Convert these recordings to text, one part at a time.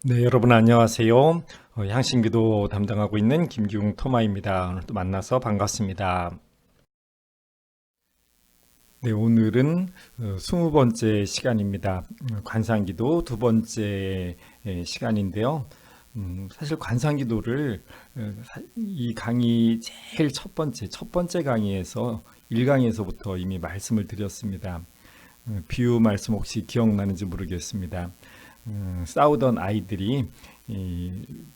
네, 여러분 안녕하세요. 향신기도 담당하고 있는 김기웅 토마입니다. 오늘 또 만나서 반갑습니다. 네, 오늘은 20번째 시간입니다. 관상기도 두 번째 시간인데요. 사실 관상기도를 이 강의 제일 첫 번째 강의에서 1강에서부터 이미 말씀을 드렸습니다. 비유 말씀 혹시 기억나는지 모르겠습니다. 싸우던 아이들이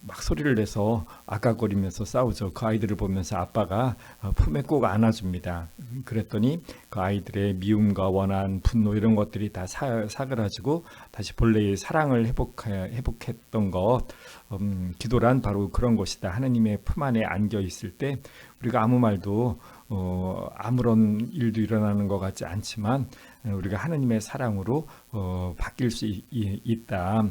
막 소리를 내서 아까거리면서 싸우죠. 그 아이들을 보면서 아빠가 품에 꼭 안아줍니다. 그랬더니 그 아이들의 미움과 원한, 분노 이런 것들이 다 사그라지고 다시 본래의 사랑을 회복했던 것. 기도란 바로 그런 것이다. 하나님의 품 안에 안겨 있을 때 우리가 아무 말도 아무런 일도 일어나는 것 같지 않지만 우리가 하나님의 사랑으로 바뀔 수 있다.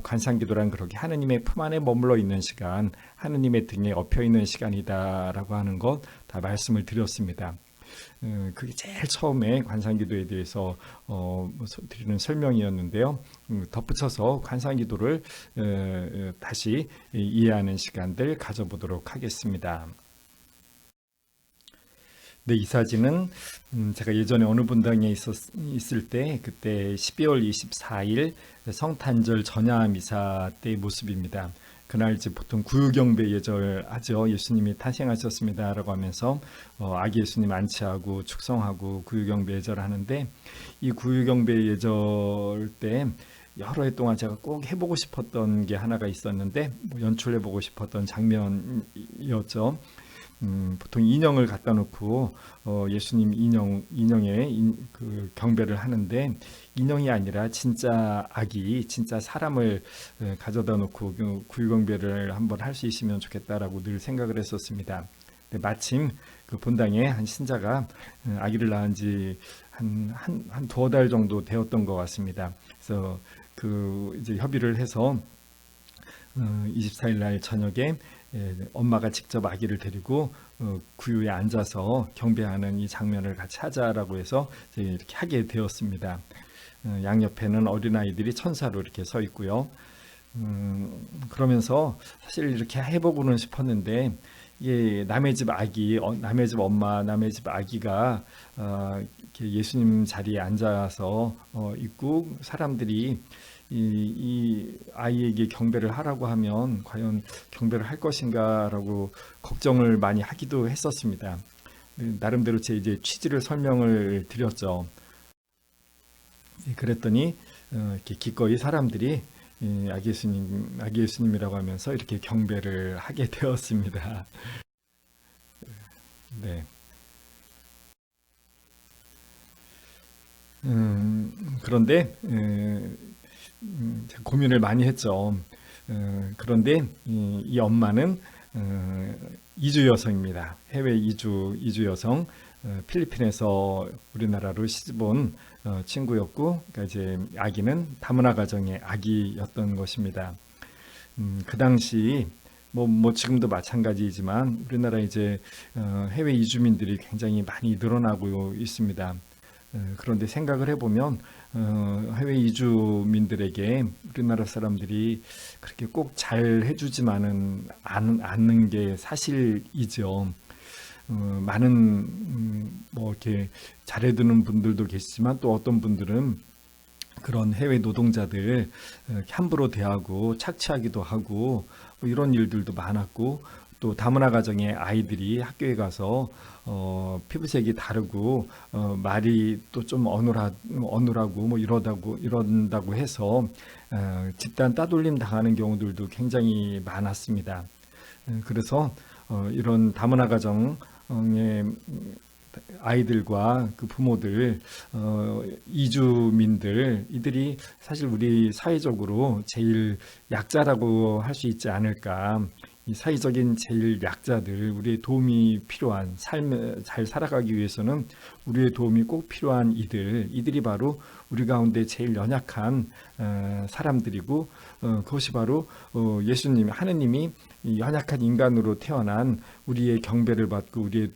관상기도란 그렇게 하나님의 품 안에 머물러 있는 시간, 하나님의 등에 엎여 있는 시간이다라고 하는 것 다 말씀을 드렸습니다. 그게 제일 처음에 관상기도에 대해서 드리는 설명이었는데요. 덧붙여서 관상기도를 다시 이해하는 시간들 가져보도록 하겠습니다. 네, 이 사진은 제가 예전에 어느 분당에 있을 때 그때 12월 24일 성탄절 전야 미사 때의 모습입니다. 그날 이제 보통 구유경배 예절하죠. 예수님이 탄생하셨습니다라고 하면서 아기 예수님 안치하고 축성하고 구유경배 예절하는데 이 구유경배 예절 때 여러 해 동안 제가 꼭 해보고 싶었던 게 하나가 있었는데 연출해보고 싶었던 장면이었죠. 보통 인형을 갖다 놓고 예수님 인형에 그 경배를 하는데 인형이 아니라 진짜 아기, 진짜 사람을 가져다 놓고 그 구유경배를 한번 할 수 있으면 좋겠다라고 늘 생각을 했었습니다. 근데 마침 그 본당에 한 신자가 아기를 낳은 지 한 두어 달 정도 되었던 것 같습니다. 그래서 그 이제 협의를 해서 24일 날 저녁에 엄마가 직접 아기를 데리고 구유에 앉아서 경배하는 이 장면을 같이 하자라고 해서 이렇게 하게 되었습니다. 양옆에는 어린아이들이 천사로 이렇게 서 있고요. 그러면서 사실 이렇게 해보고는 싶었는데 이게 남의 집 아기, 남의 집 엄마, 남의 집 아기가 이렇게 예수님 자리에 앉아서 있고 사람들이 이 아이에게 경배를 하라고 하면 과연 경배를 할 것인가라고 걱정을 많이 하기도 했었습니다. 나름대로 제 이제 취지를 설명을 드렸죠. 그랬더니 이렇게 기꺼이 사람들이 아기 예수님이라고 하면서 이렇게 경배를 하게 되었습니다. 네. 그런데 제가 고민을 많이 했죠. 그런데 이 엄마는 이주 여성입니다. 해외 이주 여성, 필리핀에서 우리나라로 시집 온 친구였고, 그러니까 이제 아기는 다문화 가정의 아기였던 것입니다. 그 당시 뭐 지금도 마찬가지이지만 우리나라 이제 해외 이주민들이 굉장히 많이 늘어나고 있습니다. 그런데 생각을 해보면 해외 이주민들에게 우리나라 사람들이 그렇게 꼭 잘 해주지만은 않는 게 사실이죠. 많은 뭐 이렇게 잘해주는 분들도 계시지만 또 어떤 분들은 그런 해외 노동자들 함부로 대하고 착취하기도 하고 뭐 이런 일들도 많았고 또 다문화 가정의 아이들이 학교에 가서 피부색이 다르고 말이 또 좀 어눌하고 뭐 이런다고 해서 집단 따돌림 당하는 경우들도 굉장히 많았습니다. 그래서 이런 다문화 가정의 아이들과 그 부모들, 이주민들, 이들이 사실 우리 사회적으로 제일 약자라고 할 수 있지 않을까. 이 사회적인 제일 약자들, 우리의 도움이 필요한, 삶을 잘 살아가기 위해서는 우리의 도움이 꼭 필요한 이들이 바로 우리 가운데 제일 연약한 사람들이고, 그것이 바로 예수님, 하느님이 이 연약한 인간으로 태어난 우리의 경배를 받고 우리의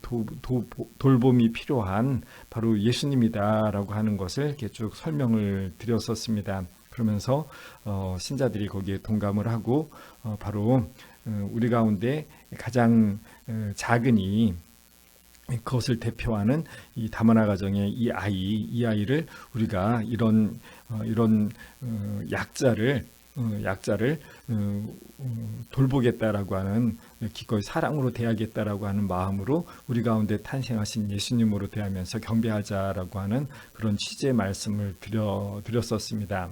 돌봄이 필요한 바로 예수님이다라고 하는 것을 이렇게 쭉 설명을 드렸었습니다. 그러면서 신자들이 거기에 동감을 하고 바로 우리 가운데 가장 작은 이 그것을 대표하는 이 다문화 가정의 이 아이를 우리가 이런 약자를 돌보겠다라고 하는, 기꺼이 사랑으로 대하겠다라고 하는 마음으로 우리 가운데 탄생하신 예수님으로 대하면서 경배하자라고 하는 그런 취지의 말씀을 드렸었습니다.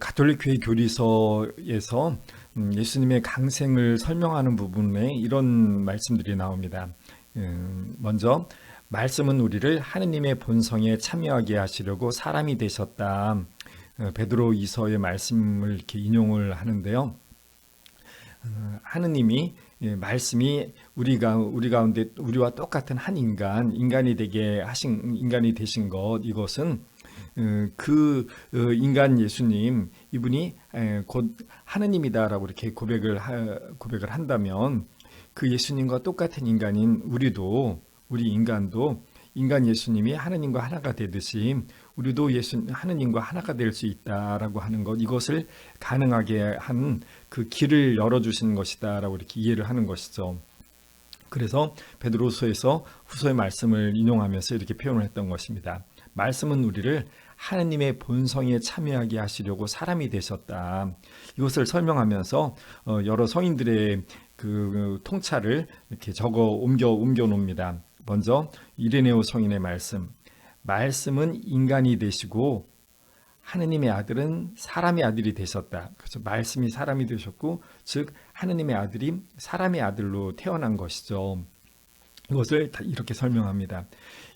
가톨릭 교회 교리서에서 예수님의 강생을 설명하는 부분에 이런 말씀들이 나옵니다. 먼저 말씀은 우리를 하느님의 본성에 참여하게 하시려고 사람이 되셨다. 베드로 2서의 말씀을 이렇게 인용을 하는데요. 하느님이 말씀이 우리 가운데 우리와 똑같은 한 인간이 되신 것, 이것은 그 인간 예수님, 이분이 곧 하느님이다라고 이렇게 고백을 한다면, 그 예수님과 똑같은 인간인 우리 인간도 인간 예수님이 하느님과 하나가 되듯이 우리도 하느님과 하나가 될 수 있다라고 하는 것, 이것을 가능하게 한 그 길을 열어주신 것이다라고 이렇게 이해를 하는 것이죠. 그래서 베드로서에서 후서의 말씀을 인용하면서 이렇게 표현을 했던 것입니다. 말씀은 우리를 하느님의 본성에 참여하게 하시려고 사람이 되셨다. 이것을 설명하면서 여러 성인들의 그 통찰을 이렇게 옮겨 놓습니다. 먼저 이레네오 성인의 말씀은 인간이 되시고 하느님의 아들은 사람의 아들이 되셨다. 그래서 말씀이 사람이 되셨고, 즉 하느님의 아들이 사람의 아들로 태어난 것이죠. 이것을 이렇게 설명합니다.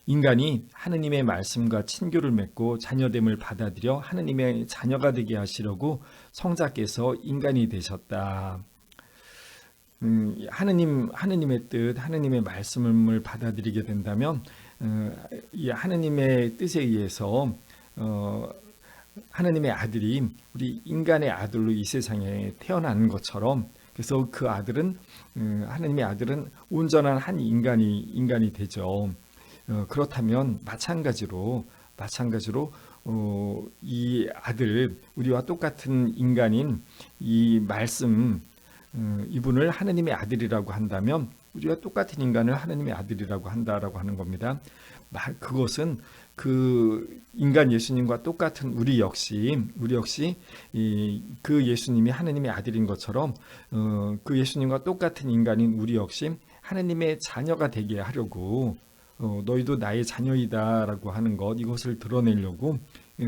인간이 하느님의 말씀과 친교를 맺고 자녀됨을 받아들여 하느님의 자녀가 되게 하시려고 성자께서 인간이 되셨다. 하느님의 뜻, 하느님의 말씀을 받아들이게 된다면 이 하느님의 뜻에 의해서 하느님의 아들이 우리 인간의 아들로 이 세상에 태어난 것처럼, 그래서 그 아들은 하느님의 아들은 온전한 한 인간이 되죠. 그렇다면 마찬가지로 이 아들, 우리와 똑같은 인간인 이 말씀, 이분을 하느님의 아들이라고 한다면 우리가 똑같은 인간을 하느님의 아들이라고 한다라고 하는 겁니다. 그것은 그 인간 예수님과 똑같은 우리 역시 그 예수님이 하느님의 아들인 것처럼 그 예수님과 똑같은 인간인 우리 역시 하느님의 자녀가 되게 하려고, 너희도 나의 자녀이다라고 하는 것, 이것을 드러내려고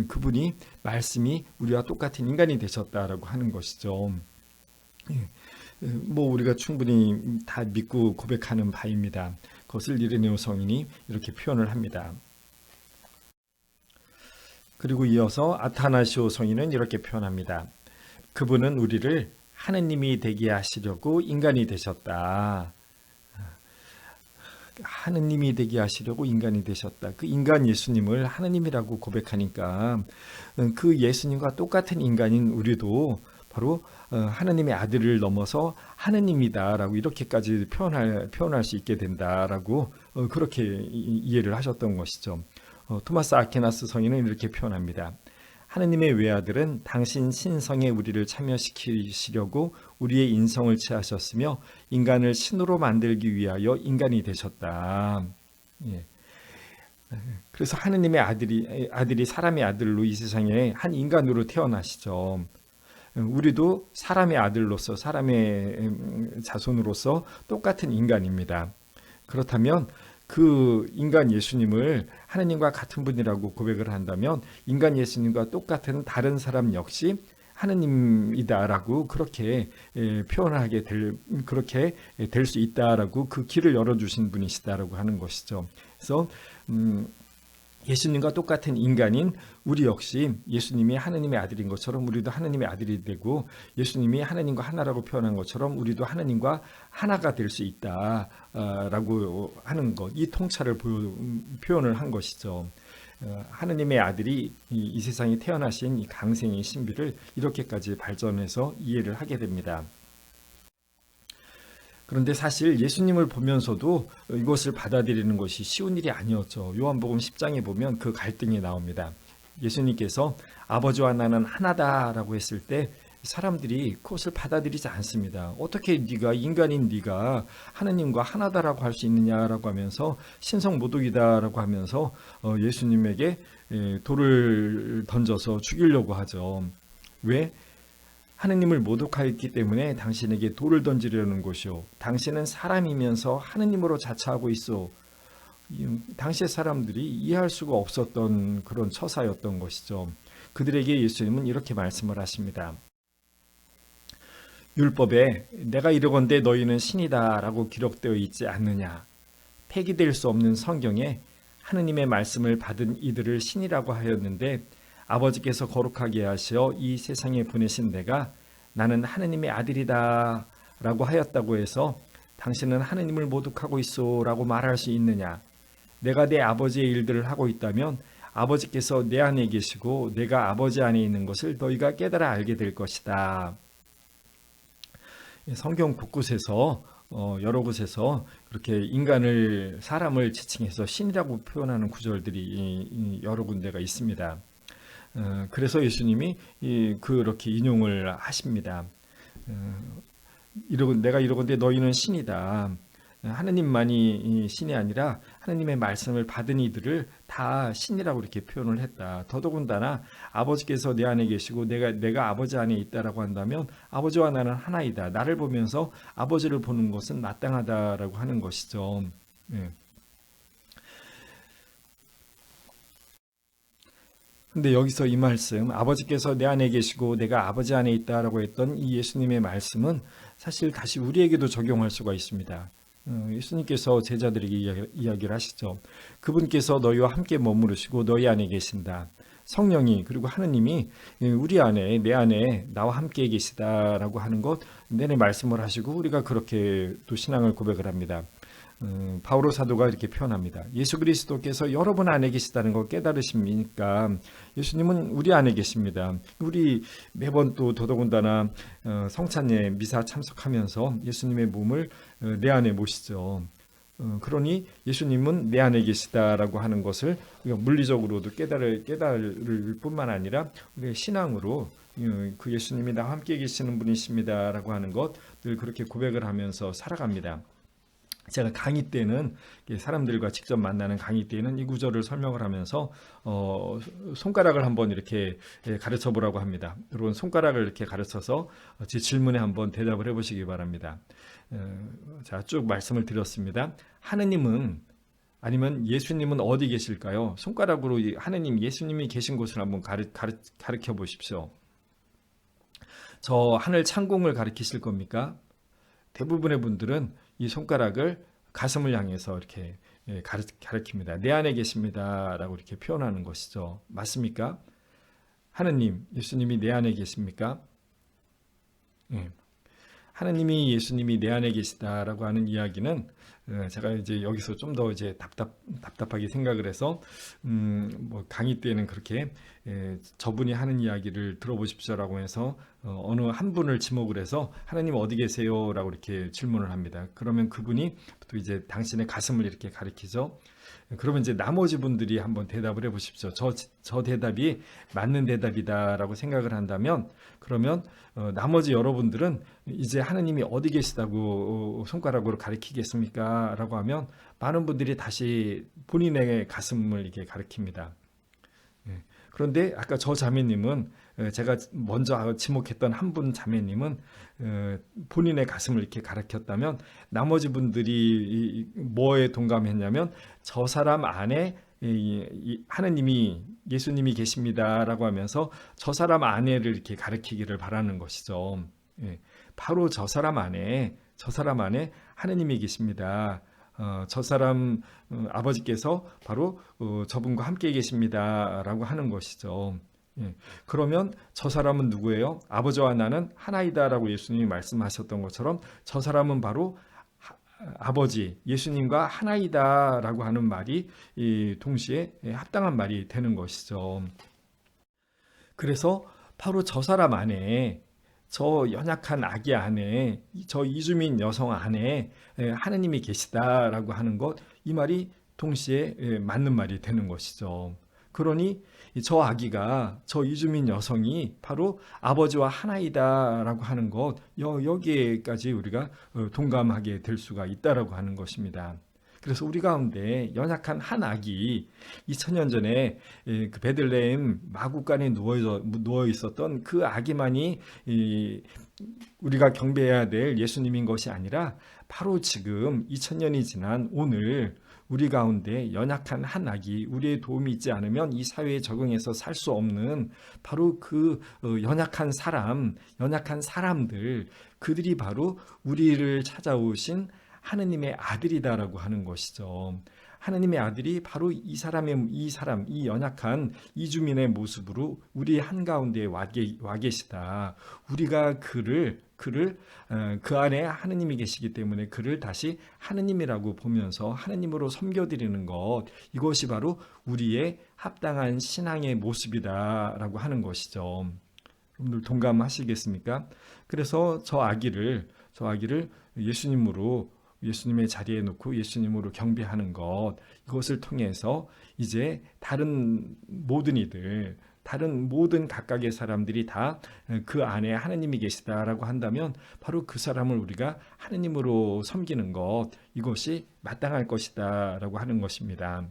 그분이 말씀이 우리와 똑같은 인간이 되셨다라고 하는 것이죠. 우리가 충분히 다 믿고 고백하는 바입니다. 그것을 이레네오 성인이 이렇게 표현을 합니다. 그리고 이어서 아타나시오 성인은 이렇게 표현합니다. 그분은 우리를 하느님이 되게 하시려고 인간이 되셨다. 하느님이 되게 하시려고 인간이 되셨다. 그 인간 예수님을 하느님이라고 고백하니까 그 예수님과 똑같은 인간인 우리도 바로 하느님의 아들을 넘어서 하느님이다라고 이렇게까지 표현할 수 있게 된다라고 그렇게 이해를 하셨던 것이죠. 토마스 아퀴나스 성인은 이렇게 표현합니다. 하느님의 외아들은 당신 신성에 우리를 참여시키시려고 우리의 인성을 취하셨으며 인간을 신으로 만들기 위하여 인간이 되셨다. 그래서 하느님의 아들이 사람의 아들로 이 세상에 한 인간으로 태어나시죠. 우리도 사람의 아들로서, 사람의 자손으로서 똑같은 인간입니다. 그렇다면 그 인간 예수님을 하느님과 같은 분이라고 고백을 한다면 인간 예수님과 똑같은 다른 사람 역시 하느님이다라고 그렇게 그렇게 될 수 있다라고 그 길을 열어주신 분이시다라고 하는 것이죠. 그래서 예수님과 똑같은 인간인 우리 역시 예수님이 하느님의 아들인 것처럼 우리도 하느님의 아들이 되고, 예수님이 하느님과 하나라고 표현한 것처럼 우리도 하느님과 하나가 될 수 있다라고 하는 것, 이 통찰을 표현을 한 것이죠. 하느님의 아들이 이 세상에 태어나신 이 강생의 신비를 이렇게까지 발전해서 이해를 하게 됩니다. 그런데 사실 예수님을 보면서도 이것을 받아들이는 것이 쉬운 일이 아니었죠. 요한복음 10장에 보면 그 갈등이 나옵니다. 예수님께서 아버지와 나는 하나다라고 했을 때 사람들이 그것을 받아들이지 않습니다. 어떻게 네가 인간인 네가 하느님과 하나다라고 할 수 있느냐라고 하면서 신성모독이다라고 하면서 예수님에게 돌을 던져서 죽이려고 하죠. 왜? 하느님을 모독하였기 때문에 당신에게 돌을 던지려는 것이요. 당신은 사람이면서 하느님으로 자처하고 있어. 당시의 사람들이 이해할 수가 없었던 그런 처사였던 것이죠. 그들에게 예수님은 이렇게 말씀을 하십니다. 율법에 내가 이르건대 너희는 신이다 라고 기록되어 있지 않느냐. 폐기될 수 없는 성경에 하느님의 말씀을 받은 이들을 신이라고 하였는데 아버지께서 거룩하게 하시어 이 세상에 보내신 내가 나는 하느님의 아들이다 라고 하였다고 해서 당신은 하느님을 모독하고 있어 라고 말할 수 있느냐. 내가 내 아버지의 일들을 하고 있다면 아버지께서 내 안에 계시고 내가 아버지 안에 있는 것을 너희가 깨달아 알게 될 것이다. 성경 곳곳에서 여러 곳에서 그렇게 사람을 지칭해서 신이라고 표현하는 구절들이 여러 군데가 있습니다. 그래서 예수님이 그렇게 인용을 하십니다. 내가 이러건대 너희는 신이다. 하느님만이 신이 아니라 하느님의 말씀을 받은 이들을 다 신이라고 이렇게 표현을 했다. 더더군다나 아버지께서 내 안에 계시고 내가 아버지 안에 있다라고 한다면 아버지와 나는 하나이다. 나를 보면서 아버지를 보는 것은 마땅하다라고 하는 것이죠. 네. 근데 여기서 이 말씀, 아버지께서 내 안에 계시고 내가 아버지 안에 있다라고 했던 이 예수님의 말씀은 사실 다시 우리에게도 적용할 수가 있습니다. 예수님께서 제자들에게 이야기를 하시죠. 그분께서 너희와 함께 머무르시고 너희 안에 계신다. 성령이 그리고 하느님이 우리 안에 내 안에 나와 함께 계시다라고 하는 것 내내 말씀을 하시고 우리가 그렇게 또 신앙을 고백을 합니다. 바오로 사도가 이렇게 표현합니다. 예수 그리스도께서 여러분 안에 계시다는 걸 깨달으십니까? 예수님은 우리 안에 계십니다. 우리 매번 또 더더군다나 성찬예 미사 참석하면서 예수님의 몸을 내 안에 모시죠. 그러니 예수님은 내 안에 계시다라고 하는 것을 우리가 물리적으로도 깨달을 뿐만 아니라 우리의 신앙으로 그 예수님이 나와 함께 계시는 분이십니다라고 하는 것 늘 그렇게 고백을 하면서 살아갑니다. 제가 강의 때는 사람들과 직접 만나는 강의 때는 이 구절을 설명을 하면서 손가락을 한번 이렇게 가르쳐 보라고 합니다. 여러분 손가락을 이렇게 가르쳐서 제 질문에 한번 대답을 해보시기 바랍니다. 자, 쭉 말씀을 드렸습니다. 하느님은 아니면 예수님은 어디 계실까요? 손가락으로 하느님, 예수님이 계신 곳을 한번 가르쳐 보십시오. 저 하늘 창공을 가리키실 겁니까? 대부분의 분들은 이 손가락을 가슴을 향해서 이렇게 가리킵니다. 내 안에 계십니다 라고 이렇게 표현하는 것이죠. 맞습니까? 하느님, 예수님이 내 안에 계십니까? 하느님이 예수님이 내 안에 계시다라고 하는 이야기는 제가 이제 여기서 좀 더 이제 답답하게 생각을 해서 뭐 강의 때는 그렇게 저분이 하는 이야기를 들어보십시오라고 해서 어느 한 분을 지목을 해서 하나님 어디 계세요라고 이렇게 질문을 합니다. 그러면 그분이 또 이제 당신의 가슴을 이렇게 가리키죠. 그러면 이제 나머지 분들이 한번 대답을 해보십시오. 저 대답이 맞는 대답이다라고 생각을 한다면 그러면 나머지 여러분들은 이제 하느님이 어디 계시다고 손가락으로 가리키겠습니까? 라고 하면 많은 분들이 다시 본인의 가슴을 이렇게 가리킵니다. 그런데 아까 저 자매님은 제가 먼저 지목했던 한 분 자매님은 본인의 가슴을 이렇게 가리켰다면 나머지 분들이 뭐에 동감했냐면 저 사람 안에 하느님이 예수님이 계십니다라고 하면서 저 사람 안에를 이렇게 가리키기를 바라는 것이죠. 바로 저 사람 안에 하느님이 계십니다. 저 사람 아버지께서 바로 저분과 함께 계십니다라고 하는 것이죠. 그러면 저 사람은 누구예요? 아버지와 나는 하나이다라고 예수님이 말씀하셨던 것처럼 저 사람은 바로 아버지 예수님과 하나이다라고 하는 말이 동시에 합당한 말이 되는 것이죠. 그래서 바로 저 사람 안에 저 연약한 아기 안에 저 이주민 여성 안에 하느님이 계시다라고 하는 것 이 말이 동시에 맞는 말이 되는 것이죠. 그러니 저 아기가, 저 이주민 여성이 바로 아버지와 하나이다라고 하는 것, 여기에까지 우리가 동감하게 될 수가 있다라고 하는 것입니다. 그래서 우리 가운데 연약한 한 아기, 2000년 전에 그 베들레헴 마구간에 누워 있었던 그 아기만이 우리가 경배해야 될 예수님인 것이 아니라, 바로 지금 2000년이 지난 오늘 우리 가운데 연약한 한 아기, 우리의 도움이 있지 않으면 이 사회에 적응해서 살 수 없는 바로 그 연약한 사람들, 그들이 바로 우리를 찾아오신 하느님의 아들이다라고 하는 것이죠. 하느님의 아들이 바로 이 연약한 이주민의 모습으로 우리 한가운데에 와 계시다. 우리가 그 안에 하느님이 계시기 때문에 그를 다시 하느님이라고 보면서 하느님으로 섬겨드리는 것, 이것이 바로 우리의 합당한 신앙의 모습이다라고 하는 것이죠. 여러분들 동감하시겠습니까? 그래서 저 아기를 예수님의 자리에 놓고 예수님으로 경배하는 것, 이것을 통해서 이제 다른 모든 각각의 사람들이 다 그 안에 하느님이 계시다라고 한다면, 바로 그 사람을 우리가 하느님으로 섬기는 것, 이것이 마땅할 것이다라고 하는 것입니다.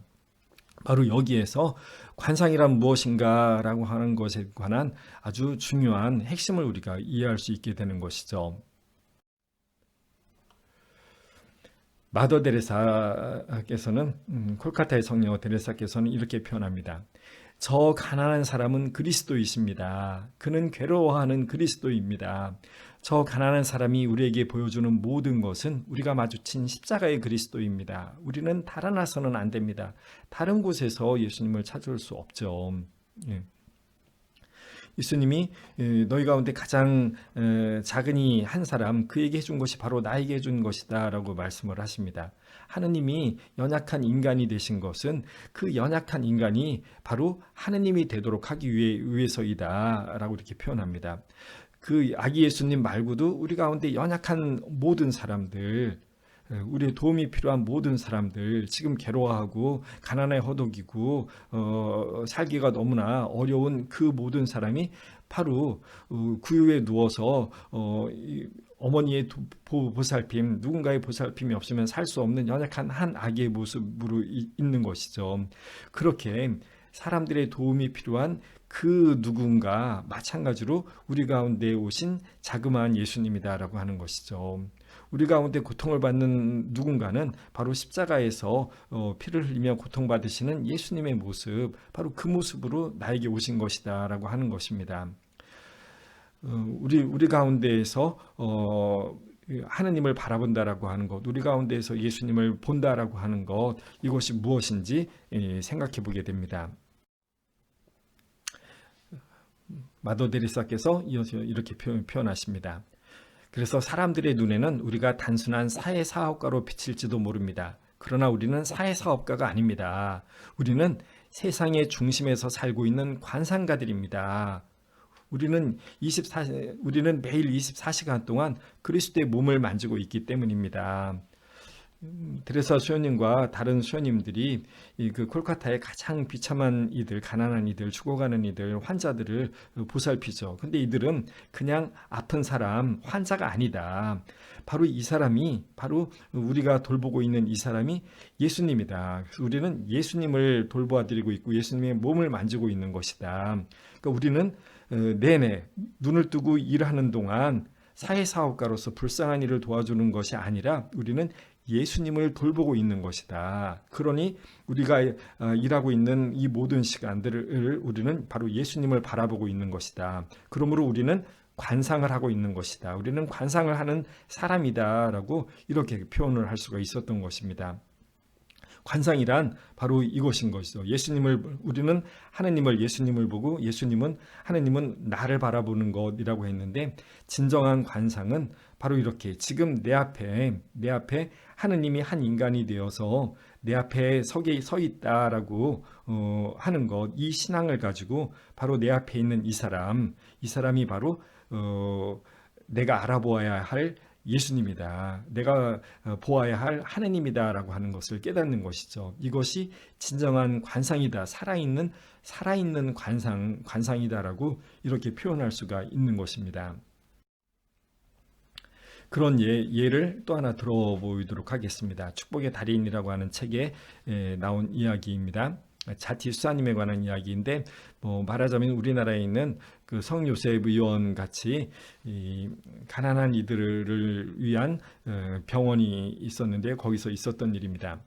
바로 여기에서 관상이란 무엇인가라고 하는 것에 관한 아주 중요한 핵심을 우리가 이해할 수 있게 되는 것이죠. 마더 데레사께서는 콜카타의 성녀 데레사께서는 이렇게 표현합니다. 저 가난한 사람은 그리스도이십니다. 그는 괴로워하는 그리스도입니다. 저 가난한 사람이 우리에게 보여주는 모든 것은 우리가 마주친 십자가의 그리스도입니다. 우리는 달아나서는 안 됩니다. 다른 곳에서 예수님을 찾을 수 없죠. 예. 예수님이 너희 가운데 가장 작으니 한 사람, 그에게 해준 것이 바로 나에게 해준 것이다 라고 말씀을 하십니다. 하느님이 연약한 인간이 되신 것은 그 연약한 인간이 바로 하느님이 되도록 하기 위해서이다 라고 이렇게 표현합니다. 그 아기 예수님 말고도 우리 가운데 연약한 모든 사람들, 우리의 도움이 필요한 모든 사람들, 지금 괴로워하고 가난에 허덕이고 살기가 너무나 어려운 그 모든 사람이 바로 구유에 누워서 어머니의 보살핌, 누군가의 보살핌이 없으면 살 수 없는 연약한 한 아기의 모습으로 있는 것이죠. 그렇게 사람들의 도움이 필요한 그 누군가 마찬가지로 우리 가운데 오신 자그마한 예수님이다라고 하는 것이죠. 우리 가운데 고통을 받는 누군가는 바로 십자가에서 피를 흘리며 고통받으시는 예수님의 모습, 바로 그 모습으로 나에게 오신 것이다 라고 하는 것입니다. 우리 가운데에서 하느님을 바라본다라고 하는 것, 우리 가운데에서 예수님을 본다라고 하는 것, 이것이 무엇인지 생각해 보게 됩니다. 마더 데리사께서 이어서 이렇게 표현하십니다. 그래서 사람들의 눈에는 우리가 단순한 사회사업가로 비칠지도 모릅니다. 그러나 우리는 사회사업가가 아닙니다. 우리는 세상의 중심에서 살고 있는 관상가들입니다. 우리는 매일 24시간 동안 그리스도의 몸을 만지고 있기 때문입니다. 데레사 수녀님과 다른 수녀님들이 그 콜카타의 가장 비참한 이들, 가난한 이들, 죽어가는 이들, 환자들을 보살피죠. 근데 이들은 그냥 아픈 사람, 환자가 아니다. 바로 이 사람이, 바로 우리가 돌보고 있는 이 사람이 예수님이다. 그래서 우리는 예수님을 돌보아드리고 있고 예수님의 몸을 만지고 있는 것이다. 그러니까 우리는 내내 눈을 뜨고 일하는 동안 사회사업가로서 불쌍한 일을 도와주는 것이 아니라 우리는 예수님을 돌보고 있는 것이다. 그러니 우리가 일하고 있는 이 모든 시간들을 우리는 바로 예수님을 바라보고 있는 것이다. 그러므로 우리는 관상을 하고 있는 것이다. 우리는 관상을 하는 사람이다라고 이렇게 표현을 할 수가 있었던 것입니다. 관상이란 바로 이것인 것이죠. 우리는 하느님을, 예수님을 보고 하느님은 나를 바라보는 것이라고 했는데, 진정한 관상은 바로 이렇게 지금 내 앞에 하느님이 한 인간이 되어서 내 앞에 서 있다라고 하는 것, 이 신앙을 가지고 바로 내 앞에 있는 이 사람이 바로 내가 알아보아야 할 예수님이다. 내가 보아야 할 하느님이다라고 하는 것을 깨닫는 것이죠. 이것이 진정한 관상이다. 살아있는 관상이다라고 이렇게 표현할 수가 있는 것입니다. 그런 예를 또 하나 들어보도록 하겠습니다. 축복의 달인이라고 하는 책에 나온 이야기입니다. 자티수사님에 관한 이야기인데, 말하자면 우리나라에 있는 그 성요셉 의원 같이 이 가난한 이들을 위한 병원이 있었는데, 거기서 있었던 일입니다.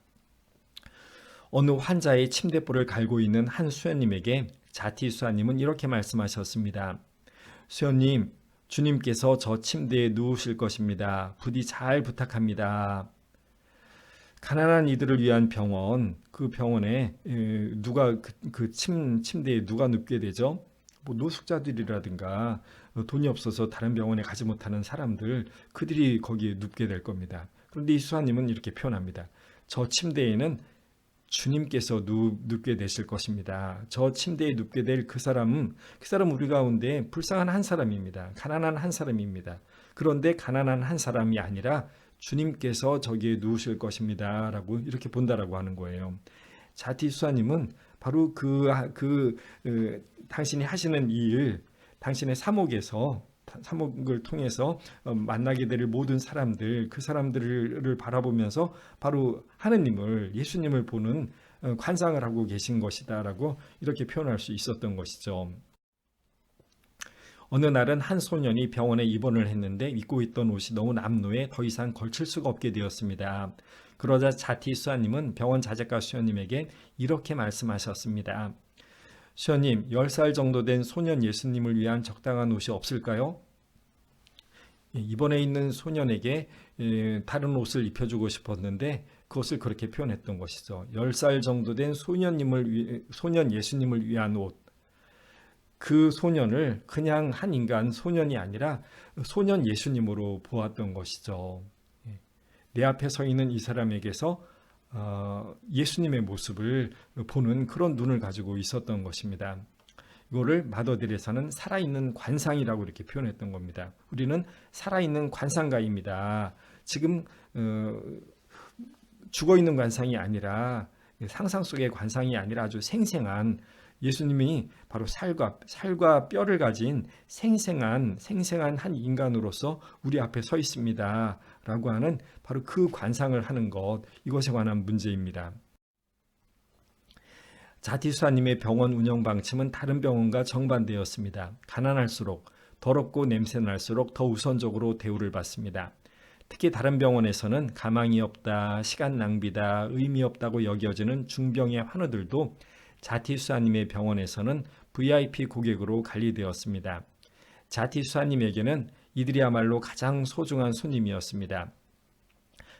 어느 환자의 침대볼을 갈고 있는 한 수녀님에게 자티수사님은 이렇게 말씀하셨습니다. 수녀님, 주님께서 저 침대에 누우실 것입니다. 부디 잘 부탁합니다. 가난한 이들을 위한 병원, 그 병원에 누가 그 침대에 누가 눕게 되죠? 노숙자들이라든가 돈이 없어서 다른 병원에 가지 못하는 사람들, 그들이 거기에 눕게 될 겁니다. 그런데 이 수사님은 이렇게 표현합니다. 저 침대에는 주님께서 눕게 되실 것입니다. 저 침대에 눕게 될 그 사람은 우리 가운데 불쌍한 한 사람입니다. 가난한 한 사람입니다. 그런데 가난한 한 사람이 아니라 주님께서 저기에 누우실 것입니다. 라고 이렇게 본다라고 하는 거예요. 자티수사님은 바로 당신이 하시는 이 일, 당신의 사목을 통해서 만나게 될 모든 사람들, 그 사람들을 바라보면서 바로 하느님을, 예수님을 보는 관상을 하고 계신 것이다라고 이렇게 표현할 수 있었던 것이죠. 어느 날은 한 소년이 병원에 입원을 했는데 입고 있던 옷이 너무 남노해 더 이상 걸칠 수가 없게 되었습니다. 그러자 자티수사님은 병원 자재과 수녀님에게 이렇게 말씀하셨습니다. 수녀님, 10살 정도 된 소년 예수님을 위한 적당한 옷이 없을까요? 입원해 있는 소년에게 다른 옷을 입혀주고 싶었는데 그것을 그렇게 표현했던 것이죠. 10살 정도 된 소년 예수님을 위한 옷. 그 소년을 그냥 한 인간 소년이 아니라 소년 예수님으로 보았던 것이죠. 내 앞에 서 있는 이 사람에게서 예수님의 모습을 보는 그런 눈을 가지고 있었던 것입니다. 이거를 마더들에서는 살아있는 관상이라고 이렇게 표현했던 겁니다. 우리는 살아있는 관상가입니다. 지금 죽어있는 관상이 아니라, 상상 속의 관상이 아니라 아주 생생한, 예수님이 바로 살과 뼈를 가진 생생한 한 인간으로서 우리 앞에 서 있습니다. 라고 하는 바로 그 관상을 하는 것, 이것에 관한 문제입니다. 자티수사님의 병원 운영 방침은 다른 병원과 정반대였습니다. 가난할수록, 더럽고 냄새날수록 더 우선적으로 대우를 받습니다. 특히 다른 병원에서는 가망이 없다, 시간 낭비다, 의미 없다고 여겨지는 중병의 환우들도 자티수사님의 병원에서는 VIP 고객으로 관리되었습니다. 자티수사님에게는 이들이야말로 가장 소중한 손님이었습니다.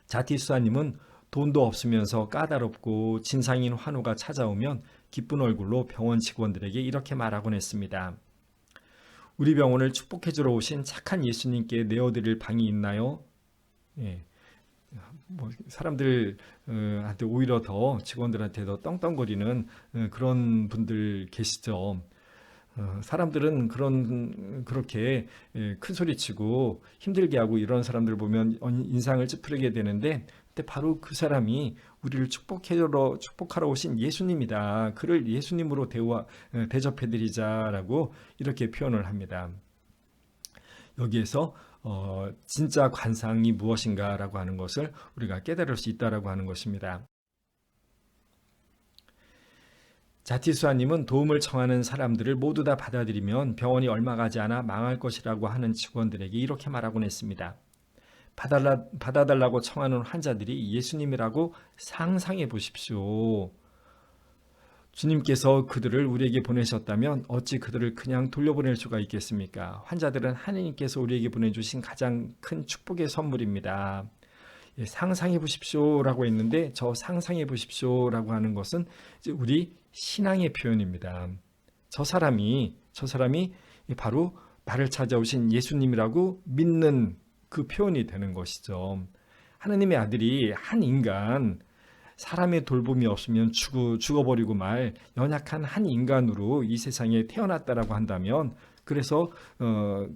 자티수사님은 돈도 없으면서 까다롭고 진상인 환우가 찾아오면 기쁜 얼굴로 병원 직원들에게 이렇게 말하곤 했습니다. 우리 병원을 축복해주러 오신 착한 예수님께 내어드릴 방이 있나요? 사람들한테 오히려 더, 직원들한테 더 떵떵거리는 그런 분들 계시죠. 사람들은 그렇게 큰 소리치고 힘들게 하고 이런 사람들 보면 인상을 찌푸리게 되는데, 근데 바로 그 사람이 우리를 축복하러 오신 예수님이다. 그를 예수님으로 대접해드리자라고 이렇게 표현을 합니다. 여기에서 진짜 관상이 무엇인가라고 하는 것을 우리가 깨달을 수 있다라고 하는 것입니다. 자티수사님은 도움을 청하는 사람들을 모두 다 받아들이면 병원이 얼마 가지 않아 망할 것이라고 하는 직원들에게 이렇게 말하곤 했습니다. 받아달라고 청하는 환자들이 예수님이라고 상상해 보십시오. 주님께서 그들을 우리에게 보내셨다면 어찌 그들을 그냥 돌려보낼 수가 있겠습니까? 환자들은 하느님께서 우리에게 보내주신 가장 큰 축복의 선물입니다. 상상해 보십시오라고 했는데, 저 상상해 보십시오라고 하는 것은 이제 우리 신앙의 표현입니다. 저 사람이 바로 나를 찾아오신 예수님이라고 믿는 그 표현이 되는 것이죠. 하느님의 아들이 한 인간, 사람의 돌봄이 없으면 죽어버리고 말 연약한 한 인간으로 이 세상에 태어났다라고 한다면 그래서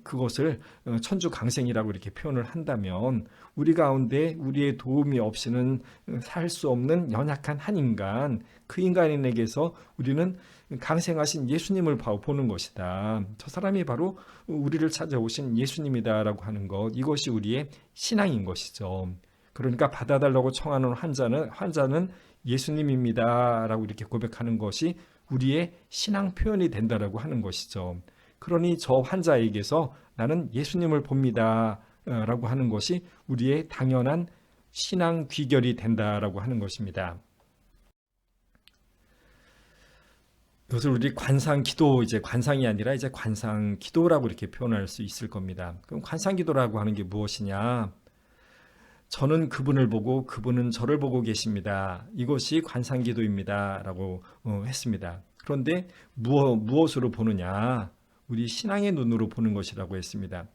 그것을 천주강생이라고 이렇게 표현을 한다면 우리 가운데 우리의 도움이 없이는 살 수 없는 연약한 한 인간, 그 인간에게서 우리는 강생하신 예수님을 보는 것이다. 저 사람이 바로 우리를 찾아오신 예수님이다라고 하는 것, 이것이 우리의 신앙인 것이죠. 그러니까 받아달라고 청하는 환자는 예수님입니다라고 이렇게 고백하는 것이 우리의 신앙 표현이 된다라고 하는 것이죠. 그러니 저 환자에게서 나는 예수님을 봅니다 라고 하는 것이 우리의 당연한 신앙 귀결이 된다라고 하는 것입니다. 이것을 우리 관상기도, 이제 관상이 아니라 이제 관상기도라고 이렇게 표현할 수 있을 겁니다. 그럼 관상기도라고 하는 게 무엇이냐? 저는 그분을 보고 그분은 저를 보고 계십니다. 이것이 관상기도입니다 라고 했습니다. 그런데 무엇으로 보느냐? 우리 신앙의 눈으로 보는 것이라고 했습니다.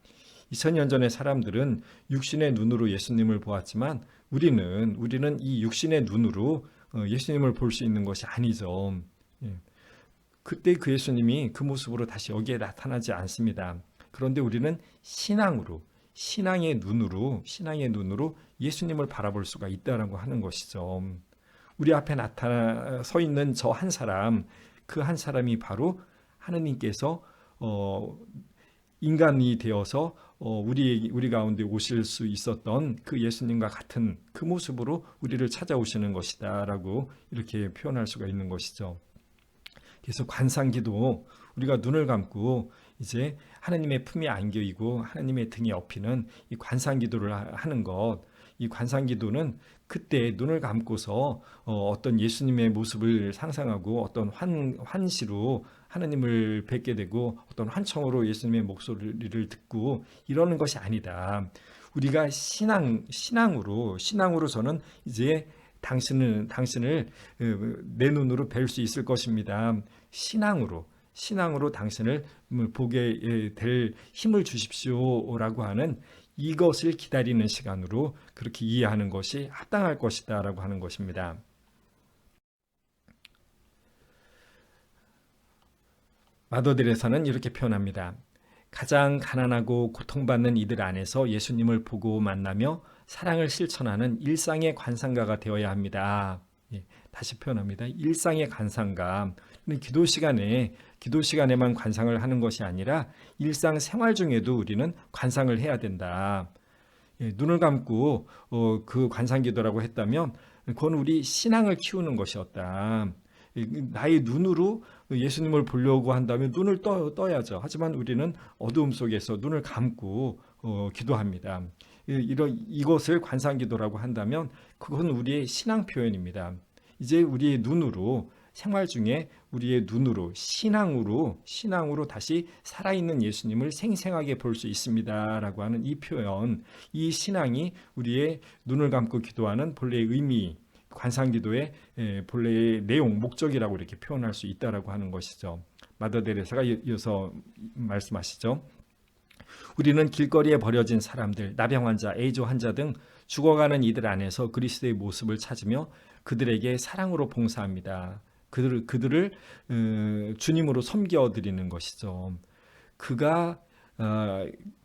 2000년 전의 사람들은 육신의 눈으로 예수님을 보았지만 우리는 이 육신의 눈으로 예수님을 볼 수 있는 것이 아니죠. 그때 그 예수님이 그 모습으로 다시 여기에 나타나지 않습니다. 그런데 우리는 신앙의 눈으로 예수님을 바라볼 수가 있다라고 하는 것이죠. 우리 앞에 서 있는 저 한 사람, 그 한 사람이 바로 하느님께서 인간이 되어서 우리 가운데 오실 수 있었던 그 예수님과 같은 그 모습으로 우리를 찾아오시는 것이다라고 이렇게 표현할 수가 있는 것이죠. 그래서 관상기도, 우리가 눈을 감고 이제 하나님의 품에 안겨이고 하나님의 등에 업히는 이 관상기도를 하는 것, 이 관상기도는 그때 눈을 감고서 어떤 예수님의 모습을 상상하고 어떤 환시로 하나님을 뵙게 되고 어떤 환청으로 예수님의 목소리를 듣고 이러는 것이 아니다. 우리가 신앙으로 저는 이제 당신을 내 눈으로 뵐 수 있을 것입니다. 신앙으로 당신을 보게 될 힘을 주십시오라고 하는 이것을 기다리는 시간으로 그렇게 이해하는 것이 합당할 것이다 라고 하는 것입니다. 마더들에서는 이렇게 표현합니다. 가장 가난하고 고통받는 이들 안에서 예수님을 보고 만나며 사랑을 실천하는 일상의 관상가가 되어야 합니다. 다시 표현합니다. 일상의 관상가. 기도 시간에만 관상을 하는 것이 아니라 일상 생활 중에도 우리는 관상을 해야 된다. 눈을 감고 그 관상기도라고 했다면 그건 우리 신앙을 키우는 것이었다. 나의 눈으로 예수님을 보려고 한다면 눈을 떠야죠. 하지만 우리는 어두움 속에서 눈을 감고 기도합니다. 이것을 관상기도라고 한다면 그건 우리의 신앙 표현입니다. 이제 우리의 눈으로 생활 중에 우리의 눈으로 신앙으로 다시 살아있는 예수님을 생생하게 볼 수 있습니다라고 하는 이 표현, 이 신앙이 우리의 눈을 감고 기도하는 본래의 의미, 관상기도의 본래의 내용, 목적이라고 이렇게 표현할 수 있다라고 하는 것이죠. 마더 데레사가 이어서 말씀하시죠. 우리는 길거리에 버려진 사람들, 나병 환자, 에이즈 환자 등 죽어가는 이들 안에서 그리스도의 모습을 찾으며 그들에게 사랑으로 봉사합니다. 그들을 주님으로 섬겨드리는 것이죠. 그가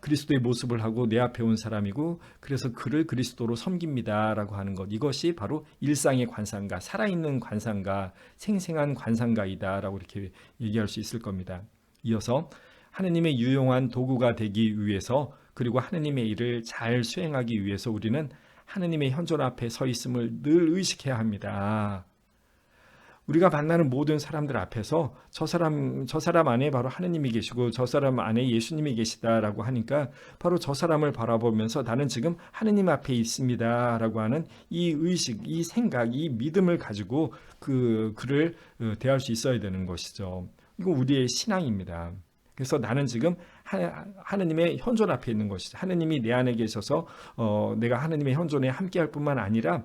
그리스도의 모습을 하고 내 앞에 온 사람이고 그래서 그를 그리스도로 섬깁니다라고 하는 것, 이것이 바로 일상의 관상가, 살아있는 관상가, 생생한 관상가이다라고 이렇게 얘기할 수 있을 겁니다. 이어서 하느님의 유용한 도구가 되기 위해서, 그리고 하느님의 일을 잘 수행하기 위해서 우리는 하느님의 현존 앞에 서 있음을 늘 의식해야 합니다. 우리가 만나는 모든 사람들 앞에서 저 사람 안에 바로 하느님이 계시고 저 사람 안에 예수님이 계시다라고 하니까 바로 저 사람을 바라보면서 나는 지금 하느님 앞에 있습니다라고 하는 이 의식, 이 생각, 이 믿음을 가지고 그를 대할 수 있어야 되는 것이죠. 이거 우리의 신앙입니다. 그래서 나는 지금 하느님의 현존 앞에 있는 것이죠. 하느님이 내 안에 계셔서 내가 하느님의 현존에 함께할 뿐만 아니라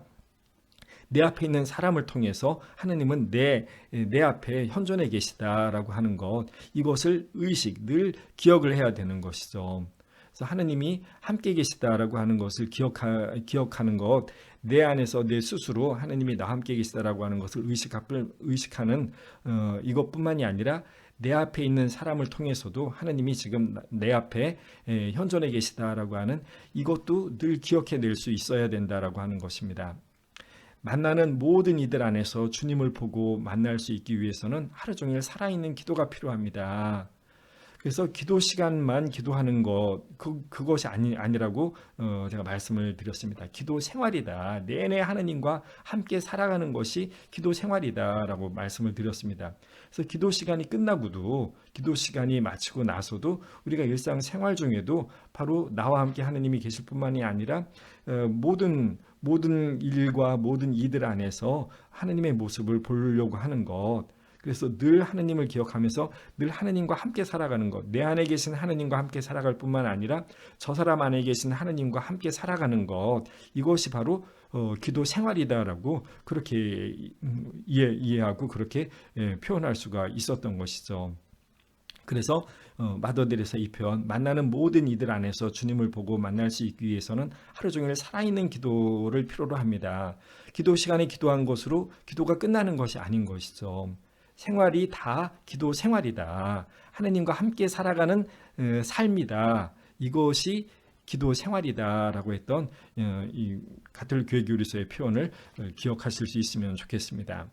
내 앞에 있는 사람을 통해서 하느님은 내 앞에 현존해 계시다라고 하는 것, 이것을 늘 기억을 해야 되는 것이죠. 그래서 하느님이 함께 계시다라고 하는 것을 기억하는 것, 내 안에서 내 스스로 하느님이 나와 함께 계시다라고 하는 것을 의식하는 이것뿐만이 아니라 내 앞에 있는 사람을 통해서도 하나님이 지금 내 앞에 현존해 계시다라고 하는 이것도 늘 기억해낼 수 있어야 된다라고 하는 것입니다. 만나는 모든 이들 안에서 주님을 보고 만날 수 있기 위해서는 하루 종일 살아있는 기도가 필요합니다. 그래서 기도 시간만 기도하는 것, 그것이 아니라고 제가 말씀을 드렸습니다. 기도 생활이다. 내내 하나님과 함께 살아가는 것이 기도 생활이다라고 말씀을 드렸습니다. 그래서 기도 시간이 끝나고도, 기도 시간이 마치고 나서도 우리가 일상 생활 중에도 바로 나와 함께 하나님이 계실 뿐만이 아니라 모든 일과 모든 이들 안에서 하나님의 모습을 보려고 하는 것, 그래서 늘 하나님을 기억하면서 늘 하나님과 함께 살아가는 것, 내 안에 계신 하나님과 함께 살아갈 뿐만 아니라 저 사람 안에 계신 하나님과 함께 살아가는 것, 이것이 바로 기도 생활이다라고 그렇게 이해하고 그렇게 표현할 수가 있었던 것이죠. 그래서 마더들에서 이 표현, 만나는 모든 이들 안에서 주님을 보고 만날 수 있기 위해서는 하루 종일 살아있는 기도를 필요로 합니다. 기도 시간에 기도한 것으로 기도가 끝나는 것이 아닌 것이죠. 생활이 다 기도 생활이다. 하나님과 함께 살아가는 삶이다. 이것이 기도 생활이다라고 했던 이 가톨릭 교회 교리서의 표현을 기억하실 수 있으면 좋겠습니다.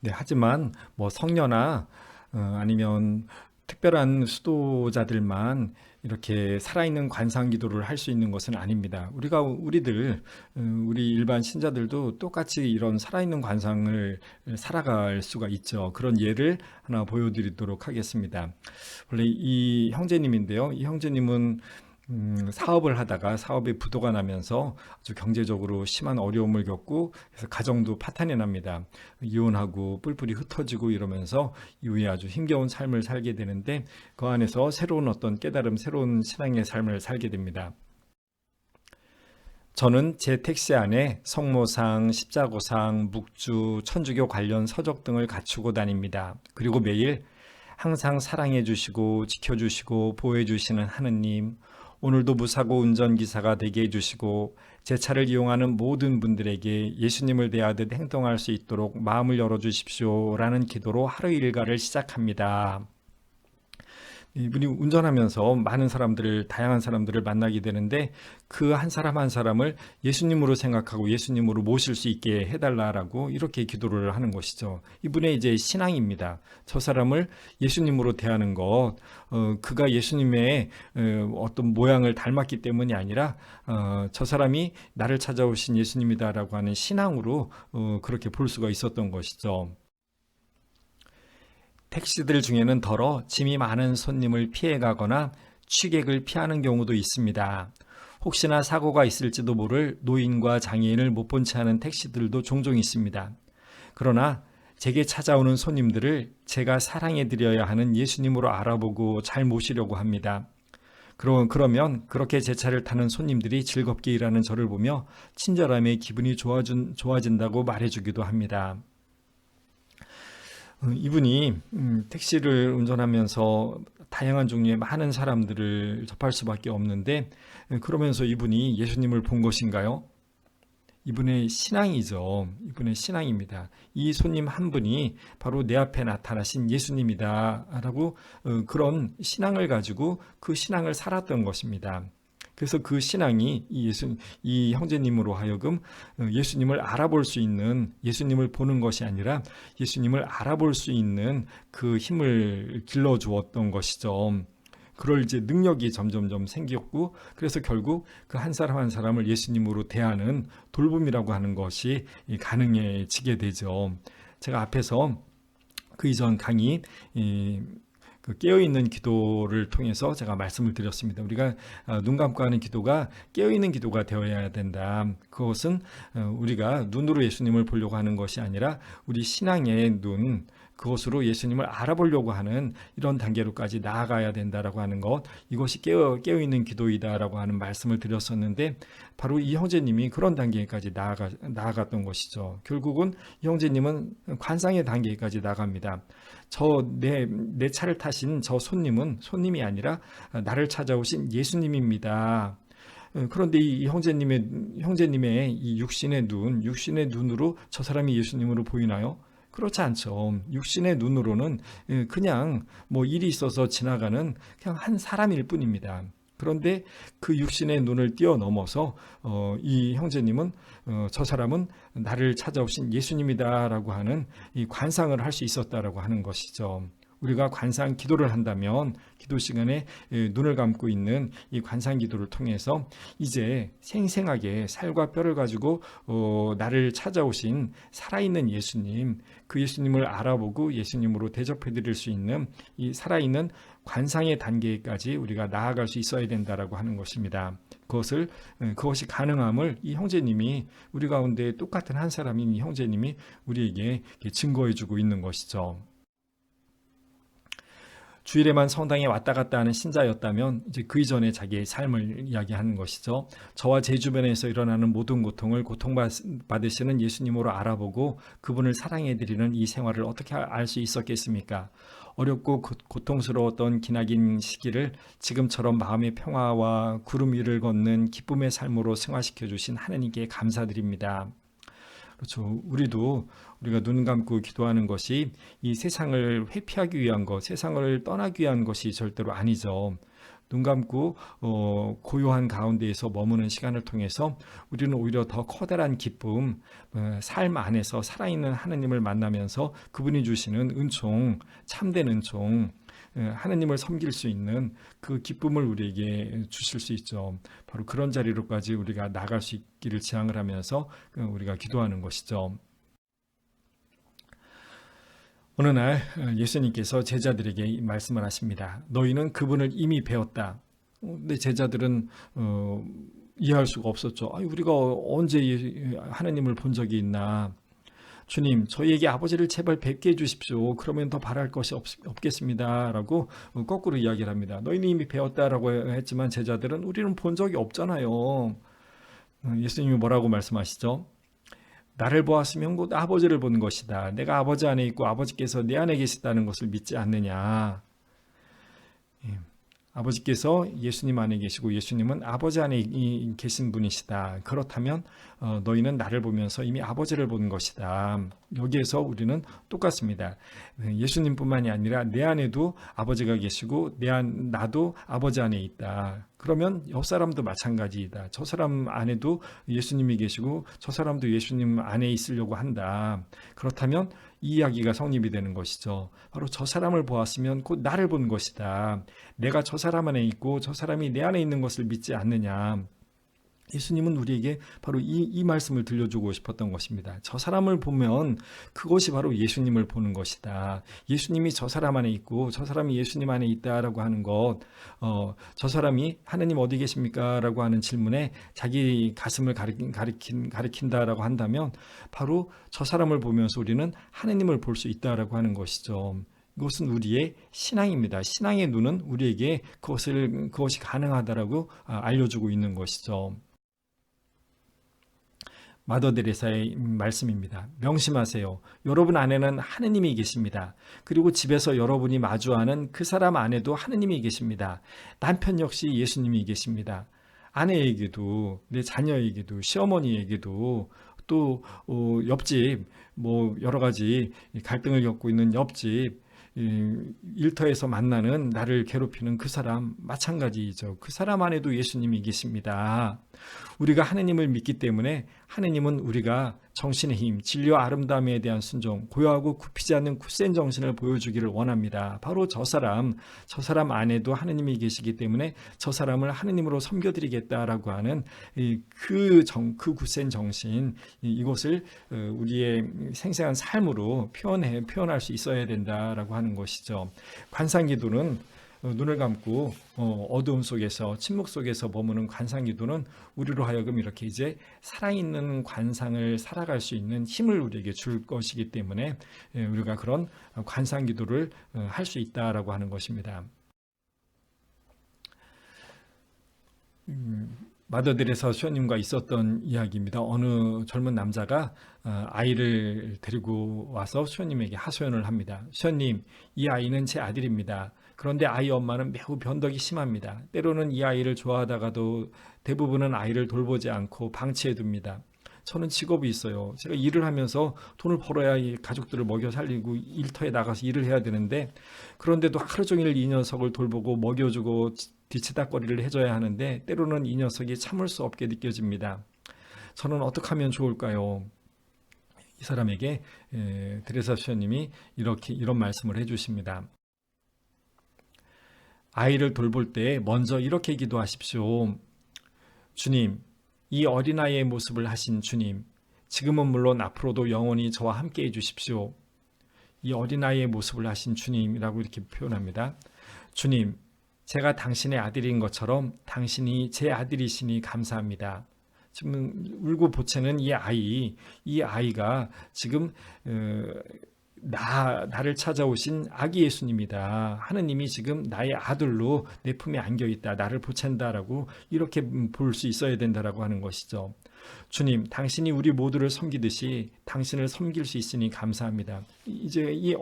네, 하지만 뭐 성녀나 아니면 특별한 수도자들만 이렇게 살아있는 관상 기도를 할 수 있는 것은 아닙니다. 우리 일반 신자들도 똑같이 이런 살아있는 관상을 살아갈 수가 있죠. 그런 예를 하나 보여드리도록 하겠습니다. 원래 이 형제님인데요. 이 형제님은 사업을 하다가 사업에 부도가 나면서 아주 경제적으로 심한 어려움을 겪고, 그래서 가정도 파탄이 납니다. 이혼하고 뿔뿔이 흩어지고 이러면서 이후에 아주 힘겨운 삶을 살게 되는데, 그 안에서 새로운 어떤 깨달음, 새로운 신앙의 삶을 살게 됩니다. 저는 제 택시 안에 성모상, 십자고상, 묵주, 천주교 관련 서적 등을 갖추고 다닙니다. 그리고 매일 항상 사랑해 주시고 지켜주시고 보호해 주시는 하느님, 오늘도 무사고 운전기사가 되게 해주시고 제 차를 이용하는 모든 분들에게 예수님을 대하듯 행동할 수 있도록 마음을 열어주십시오 라는 기도로 하루 일과를 시작합니다. 이분이 운전하면서 많은 사람들을, 다양한 사람들을 만나게 되는데 그 한 사람 한 사람을 예수님으로 생각하고 예수님으로 모실 수 있게 해달라라고 이렇게 기도를 하는 것이죠. 이분의 이제 신앙입니다. 저 사람을 예수님으로 대하는 것, 그가 예수님의 어떤 모양을 닮았기 때문이 아니라 저 사람이 나를 찾아오신 예수님이다라고 하는 신앙으로 그렇게 볼 수가 있었던 것이죠. 택시들 중에는 더러 짐이 많은 손님을 피해가거나 취객을 피하는 경우도 있습니다. 혹시나 사고가 있을지도 모를 노인과 장애인을 못 본 채 하는 택시들도 종종 있습니다. 그러나 제게 찾아오는 손님들을 제가 사랑해드려야 하는 예수님으로 알아보고 잘 모시려고 합니다. 그러면 그렇게 제 차를 타는 손님들이 즐겁게 일하는 저를 보며 친절함에 기분이 좋아진다고 말해주기도 합니다. 이분이 택시를 운전하면서 다양한 종류의 많은 사람들을 접할 수밖에 없는데, 그러면서 이분이 예수님을 본 것인가요? 이분의 신앙이죠. 이분의 신앙입니다. 이 손님 한 분이 바로 내 앞에 나타나신 예수님이다 라고 그런 신앙을 가지고 그 신앙을 살았던 것입니다. 그래서 그 신앙이 이 형제님으로 하여금 예수님을 알아볼 수 있는, 예수님을 보는 것이 아니라 예수님을 알아볼 수 있는 그 힘을 길러주었던 것이죠. 그럴 이제 능력이 점점점 생겼고, 그래서 결국 그 한 사람 한 사람을 예수님으로 대하는 돌봄이라고 하는 것이 가능해지게 되죠. 제가 앞에서 그 이전 강의 그 깨어있는 기도를 통해서 제가 말씀을 드렸습니다. 우리가 눈 감고 하는 기도가 깨어있는 기도가 되어야 된다. 그것은 우리가 눈으로 예수님을 보려고 하는 것이 아니라 우리 신앙의 눈, 그것으로 예수님을 알아보려고 하는 이런 단계로까지 나아가야 된다라고 하는 것, 이것이 깨어있는 기도이다라고 하는 말씀을 드렸었는데, 바로 이 형제님이 그런 단계까지 나아갔던 것이죠. 결국은 이 형제님은 관상의 단계까지 나갑니다. 내 차를 타신 저 손님이 아니라 나를 찾아오신 예수님입니다. 그런데 이 형제님의 이 육신의 눈으로 저 사람이 예수님으로 보이나요? 그렇지 않죠. 육신의 눈으로는 그냥 뭐 일이 있어서 지나가는 그냥 한 사람일 뿐입니다. 그런데 그 육신의 눈을 뛰어넘어서 이 형제님은 저 사람은 나를 찾아오신 예수님이다라고 하는 이 관상을 할 수 있었다라고 하는 것이죠. 우리가 관상 기도를 한다면 기도 시간에 눈을 감고 있는 이 관상 기도를 통해서 이제 생생하게 살과 뼈를 가지고 나를 찾아오신 살아있는 예수님, 그 예수님을 알아보고 예수님으로 대접해 드릴 수 있는 이 살아있는 관상의 단계까지 우리가 나아갈 수 있어야 된다라고 하는 것입니다. 그것이 가능함을 이 형제님이, 우리 가운데 똑같은 한 사람인 이 형제님이 우리에게 증거해 주고 있는 것이죠. 주일에만 성당에 왔다 갔다 하는 신자였다면 이제 그 이전에 자기의 삶을 이야기하는 것이죠. 저와 제 주변에서 일어나는 모든 고통을 고통받으시는 예수님으로 알아보고 그분을 사랑해드리는 이 생활을 어떻게 알 수 있었겠습니까? 어렵고 고통스러웠던 기나긴 시기를 지금처럼 마음의 평화와 구름 위를 걷는 기쁨의 삶으로 승화시켜 주신 하나님께 감사드립니다. 그렇죠. 우리가 눈 감고 기도하는 것이 이 세상을 회피하기 위한 것, 세상을 떠나기 위한 것이 절대로 아니죠. 눈 감고 고요한 가운데에서 머무는 시간을 통해서 우리는 오히려 더 커다란 기쁨, 삶 안에서 살아있는 하나님을 만나면서 그분이 주시는 은총, 참된 은총, 하나님을 섬길 수 있는 그 기쁨을 우리에게 주실 수 있죠. 바로 그런 자리로까지 우리가 나갈 수 있기를 지향을 하면서 우리가 기도하는 것이죠. 어느 날 예수님께서 제자들에게 말씀을 하십니다. 너희는 그분을 이미 배웠다. 근데 제자들은 이해할 수가 없었죠. 우리가 언제 하나님을 본 적이 있나. 주님, 저희에게 아버지를 제발 뵙게 해주십시오. 그러면 더 바랄 것이 없겠습니다. 라고 거꾸로 이야기를 합니다. 너희는 이미 배웠다라고 했지만 제자들은 우리는 본 적이 없잖아요. 예수님이 뭐라고 말씀하시죠? 나를 보았으면 곧 아버지를 본 것이다. 내가 아버지 안에 있고 아버지께서 내 안에 계시다는 것을 믿지 않느냐. 아버지께서 예수님 안에 계시고 예수님은 아버지 안에 계신 분이시다. 그렇다면 너희는 나를 보면서 이미 아버지를 본 것이다. 여기에서 우리는 똑같습니다. 예수님뿐만이 아니라 내 안에도 아버지가 계시고 나도 아버지 안에 있다. 그러면 옆 사람도 마찬가지이다. 저 사람 안에도 예수님이 계시고 저 사람도 예수님 안에 있으려고 한다. 그렇다면 이 이야기가 성립이 되는 것이죠. 바로 저 사람을 보았으면 곧 나를 본 것이다. 내가 저 사람 안에 있고 저 사람이 내 안에 있는 것을 믿지 않느냐. 예수님은 우리에게 바로 이 말씀을 들려주고 싶었던 것입니다. 저 사람을 보면 그것이 바로 예수님을 보는 것이다. 예수님이 저 사람 안에 있고 저 사람이 예수님 안에 있다라고 하는 것, 저 사람이 하나님 어디 계십니까? 라고 하는 질문에 자기 가슴을 가리킨다라고 한다면 바로 저 사람을 보면서 우리는 하나님을 볼 수 있다라고 하는 것이죠. 이것은 우리의 신앙입니다. 신앙의 눈은 우리에게 그것이 가능하다라고 알려주고 있는 것이죠. 마더 데레사의 말씀입니다. 명심하세요. 여러분 안에는 하느님이 계십니다. 그리고 집에서 여러분이 마주하는 그 사람 안에도 하느님이 계십니다. 남편 역시 예수님이 계십니다. 아내에게도, 내 자녀에게도, 시어머니에게도, 또 옆집, 여러 가지 갈등을 겪고 있는 옆집, 일터에서 만나는 나를 괴롭히는 그 사람 마찬가지이죠. 그 사람 안에도 예수님이 계십니다. 우리가 하느님을 믿기 때문에 하느님은 우리가 정신의 힘, 진리와 아름다움에 대한 순종, 고요하고 굽히지 않는 굳센 정신을 보여주기를 원합니다. 바로 저 사람 안에도 하느님이 계시기 때문에 저 사람을 하느님으로 섬겨드리겠다라고 하는 그 굳센 정신, 이것을 우리의 생생한 삶으로 표현할 수 있어야 된다라고 하는 것이죠. 관상기도는 눈을 감고 어두움 속에서 침묵 속에서 머무는 관상기도는 우리로 하여금 이렇게 이제 살아있는 관상을 살아갈 수 있는 힘을 우리에게 줄 것이기 때문에 우리가 그런 관상기도를 할 수 있다라고 하는 것입니다. 마더들에서 수녀님과 있었던 이야기입니다. 어느 젊은 남자가 아이를 데리고 와서 수녀님에게 하소연을 합니다. 수녀님, 이 아이는 제 아들입니다. 그런데 아이 엄마는 매우 변덕이 심합니다. 때로는 이 아이를 좋아하다가도 대부분은 아이를 돌보지 않고 방치해 둡니다. 저는 직업이 있어요. 제가 일을 하면서 돈을 벌어야 이 가족들을 먹여 살리고 일터에 나가서 일을 해야 되는데, 그런데도 하루 종일 이 녀석을 돌보고 먹여주고 뒤치다꺼리를 해줘야 하는데 때로는 이 녀석이 참을 수 없게 느껴집니다. 저는 어떻게 하면 좋을까요? 이 사람에게 드레사 수녀님이 이런 말씀을 해주십니다. 아이를 돌볼 때 먼저 이렇게 기도하십시오. 주님, 이 어린아이의 모습을 하신 주님, 지금은 물론 앞으로도 영원히 저와 함께 해주십시오. 이 어린아이의 모습을 하신 주님이라고 이렇게 표현합니다. 주님, 제가 당신의 아들인 것처럼 당신이 제 아들이시니 감사합니다. 지금 울고 보채는 이 아이가 지금 나를 찾아오신 아기 예수님이다. 하느님이 지금 나의 아들로 내 품에 안겨 있다. 나를 보챈다라고 이렇게 볼 수 있어야 된다라고 하는 것이죠. 주님, 당신이 우리 모두를 섬기듯이 당신을 섬길 수 있으니 감사합니다. 이제 이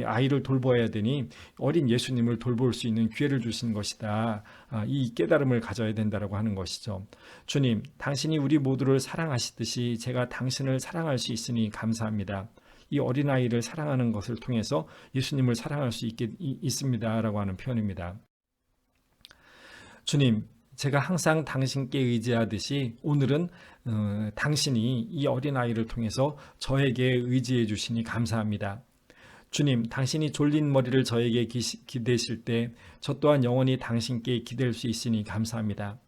아이를 돌봐야 되니 어린 예수님을 돌볼 수 있는 기회를 주신 것이다. 이 깨달음을 가져야 된다라고 하는 것이죠. 주님, 당신이 우리 모두를 사랑하시듯이 제가 당신을 사랑할 수 있으니 감사합니다. 이 어린아이를 사랑하는 것을 통해서 예수님을 사랑할 수 있습니다라고 하는 표현입니다. 주님, 제가 항상 당신께 의지하듯이 오늘은 당신이 이 어린아이를 통해서 저에게 의지해 주시니 감사합니다. 주님, 당신이 졸린 머리를 저에게 기대실 때 저 또한 영원히 당신께 기댈 수 있으니 감사합니다.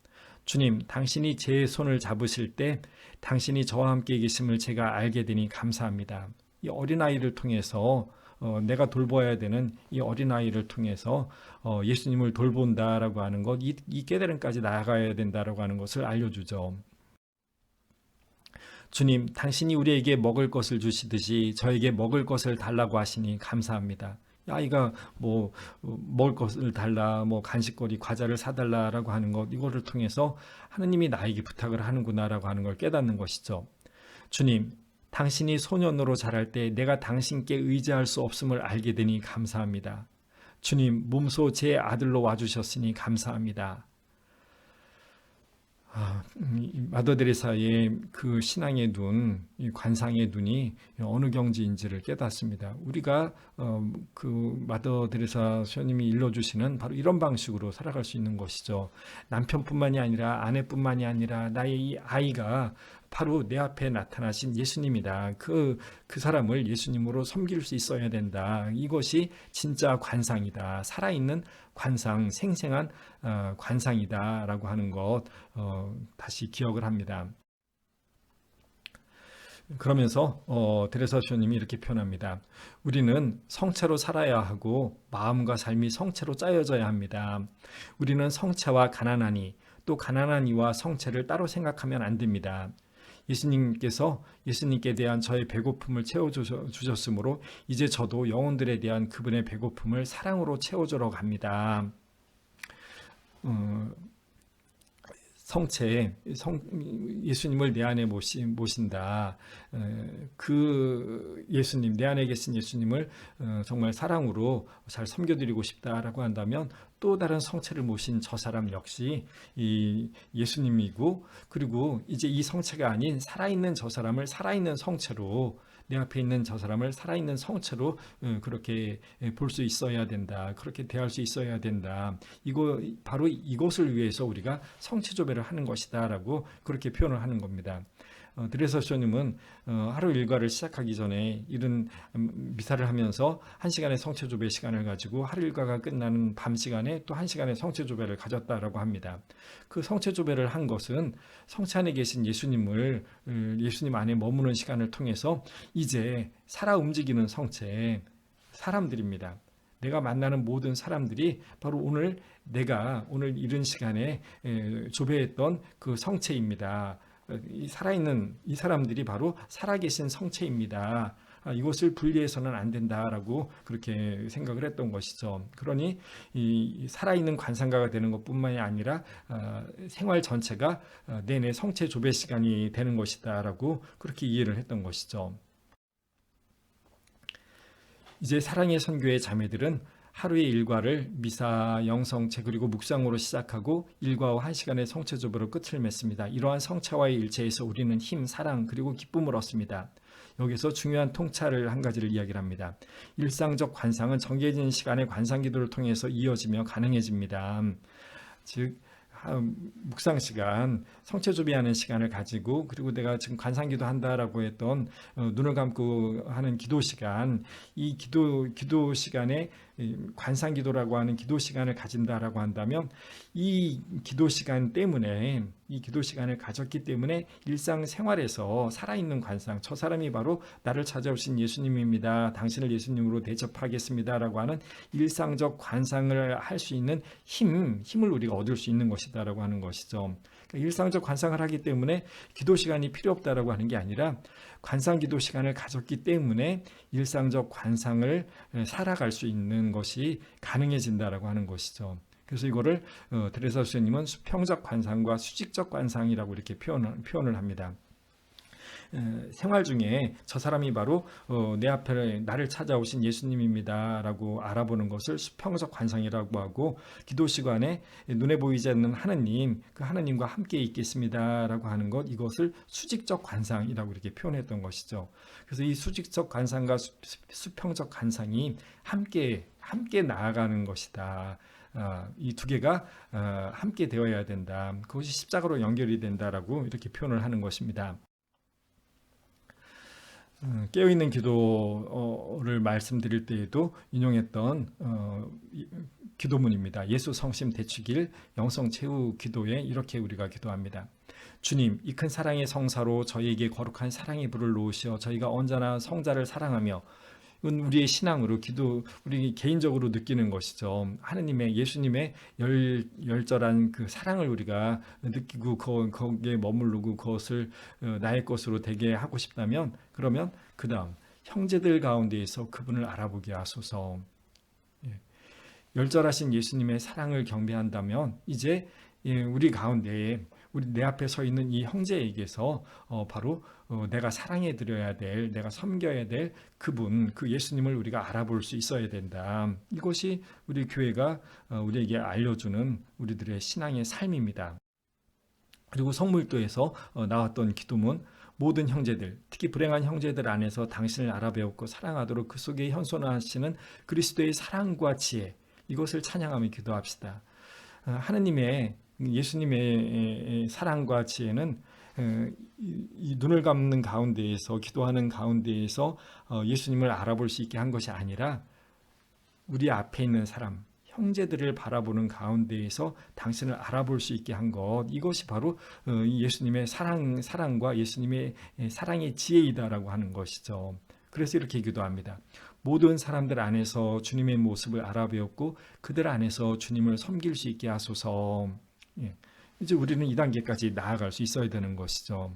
주님, 당신이 제 손을 잡으실 때 당신이 저와 함께 계심을 제가 알게 되니 감사합니다. 이 어린아이를 통해서 내가 돌봐야 되는 이 어린아이를 통해서 예수님을 돌본다라고 하는 것, 이 깨달음까지 나아가야 된다라고 하는 것을 알려주죠. 주님, 당신이 우리에게 먹을 것을 주시듯이 저에게 먹을 것을 달라고 하시니 감사합니다. 아이가 먹을 것을 달라, 간식거리, 과자를 사달라라고 하는 것, 이거를 통해서 하느님이 나에게 부탁을 하는구나라고 하는 걸 깨닫는 것이죠. 주님, 당신이 소년으로 자랄 때 내가 당신께 의지할 수 없음을 알게 되니 감사합니다. 주님, 몸소 제 아들로 와주셨으니 감사합니다. 마더 데레사의 그 신앙의 눈, 이 관상의 눈이 어느 경지인지를 깨닫습니다. 우리가 그 마더 데레사 수녀님이 일러주시는 바로 이런 방식으로 살아갈 수 있는 것이죠. 남편뿐만이 아니라 아내뿐만이 아니라 나의 이 아이가 바로 내 앞에 나타나신 예수님이다. 그 사람을 예수님으로 섬길 수 있어야 된다. 이것이 진짜 관상이다. 살아있는 관상, 생생한 관상이다라고 하는 것 다시 기억을 합니다. 그러면서 데레사 수녀님이 이렇게 표현합니다. 우리는 성체로 살아야 하고 마음과 삶이 성체로 짜여져야 합니다. 우리는 성체와 가난하니 또 가난한 이와 성체를 따로 생각하면 안 됩니다. 예수님께서 예수님께 대한 저의 배고픔을 채워주셨으므로 이제 저도 영혼들에 대한 그분의 배고픔을 사랑으로 채워주러 갑니다. 예수님을 내 안에 모신다. 그 예수님, 내 안에 계신 예수님을 정말 사랑으로 잘 섬겨드리고 싶다라고 한다면 또 다른 성체를 모신 저 사람 역시 이 예수님이고, 그리고 이제 이 성체가 아닌 살아있는 저 사람을 살아있는 성체로, 내 앞에 있는 저 사람을 살아있는 성체로 그렇게 볼 수 있어야 된다. 그렇게 대할 수 있어야 된다. 바로 이것을 위해서 우리가 성체조배를 하는 것이다 라고 그렇게 표현을 하는 겁니다. 드레사 수녀님은 하루 일과를 시작하기 전에 이른 미사를 하면서 1시간의 성체조배 시간을 가지고 하루 일과가 끝나는 밤 시간에 또 1시간의 성체조배를 가졌다라고 합니다. 그 성체조배를 한 것은 성체 안에 계신 예수님 안에 머무는 시간을 통해서 이제 살아 움직이는 성체, 사람들입니다. 내가 만나는 모든 사람들이 바로 내가 오늘 이른 시간에 조배했던 그 성체입니다. 살아있는 이 사람들이 바로 살아계신 성체입니다. 이것을 분리해서는 안 된다라고 그렇게 생각을 했던 것이죠. 그러니 이 살아있는 관상가가 되는 것뿐만이 아니라 생활 전체가 내내 성체 조배 시간이 되는 것이다라고 그렇게 이해를 했던 것이죠. 이제 사랑의 선교의 자매들은 하루의 일과를 미사, 영성체 그리고 묵상으로 시작하고 일과 후 1시간의 성체접으로 끝을 맺습니다. 이러한 성체와의 일체에서 우리는 힘, 사랑 그리고 기쁨을 얻습니다. 여기서 중요한 통찰을 한 가지를 이야기를 합니다. 일상적 관상은 정해진 시간의 관상기도를 통해서 이어지며 가능해집니다. 즉 묵상 시간, 성체조비하는 시간을 가지고 그리고 내가 지금 관상기도 한다라고 했던 눈을 감고 하는 기도 시간, 이 기도 시간에 관상기도라고 하는 기도 시간을 가진다라고 한다면 이 기도 시간을 가졌기 때문에 일상생활에서 살아있는 관상, 저 사람이 바로 나를 찾아오신 예수님입니다. 당신을 예수님으로 대접하겠습니다라고 하는 일상적 관상을 할 수 있는 힘을 우리가 얻을 수 있는 것이다라고 하는 것이죠. 그러니까 일상적 관상을 하기 때문에 기도 시간이 필요 없다라고 하는 게 아니라 관상 기도 시간을 가졌기 때문에 일상적 관상을 살아갈 수 있는 것이 가능해진다라고 하는 것이죠. 그래서 이거를 테레사 수녀님은 수평적 관상과 수직적 관상이라고 이렇게 표현을 합니다. 생활 중에 저 사람이 바로 내 앞에 나를 찾아오신 예수님입니다 라고 알아보는 것을 수평적 관상이라고 하고, 기도 시간에 눈에 보이지 않는 하느님, 그 하느님과 함께 있겠습니다 라고 하는 것, 이것을 수직적 관상이라고 이렇게 표현했던 것이죠. 그래서 이 수직적 관상과 수평적 관상이 함께 나아가는 것이다. 이 두 개가 함께 되어야 된다. 그것이 십자가로 연결이 된다라고 이렇게 표현을 하는 것입니다. 깨어있는 기도를 말씀드릴 때에도 인용했던 기도문입니다. 예수 성심 대축일 영성 최후 기도에 이렇게 우리가 기도합니다. 주님, 이 큰 사랑의 성사로 저희에게 거룩한 사랑의 불을 놓으시어 저희가 언제나 성자를 사랑하며, 이건 우리의 신앙으로 우리 개인적으로 느끼는 것이죠. 하느님의, 예수님의 열절한 그 사랑을 우리가 느끼고 거기에 머무르고 그것을 나의 것으로 되게 하고 싶다면, 그러면 그 다음 형제들 가운데에서 그분을 알아보게 하소서. 열절하신 예수님의 사랑을 경배한다면 이제 우리 가운데에 내 앞에 서 있는 이 형제에게서 바로 내가 사랑해 드려야 될, 내가 섬겨야 될 그분, 그 예수님을 우리가 알아볼 수 있어야 된다. 이것이 우리 교회가 우리에게 알려주는 우리들의 신앙의 삶입니다. 그리고 성물도에서 나왔던 기도문, 모든 형제들, 특히 불행한 형제들 안에서 당신을 알아배웠고 사랑하도록 그 속에 현존하시는 그리스도의 사랑과 지혜, 이것을 찬양하며 기도합시다. 하느님의, 예수님의 사랑과 지혜는 이 눈을 감는 가운데에서, 기도하는 가운데에서 예수님을 알아볼 수 있게 한 것이 아니라 우리 앞에 있는 사람, 형제들을 바라보는 가운데에서 당신을 알아볼 수 있게 한 것, 이것이 바로 예수님의 사랑과 예수님의 사랑의 지혜이다라고 하는 것이죠. 그래서 이렇게 기도합니다. 모든 사람들 안에서 주님의 모습을 알아배웠고 그들 안에서 주님을 섬길 수 있게 하소서. 이제 우리는 이 단계까지 나아갈 수 있어야 되는 것이죠.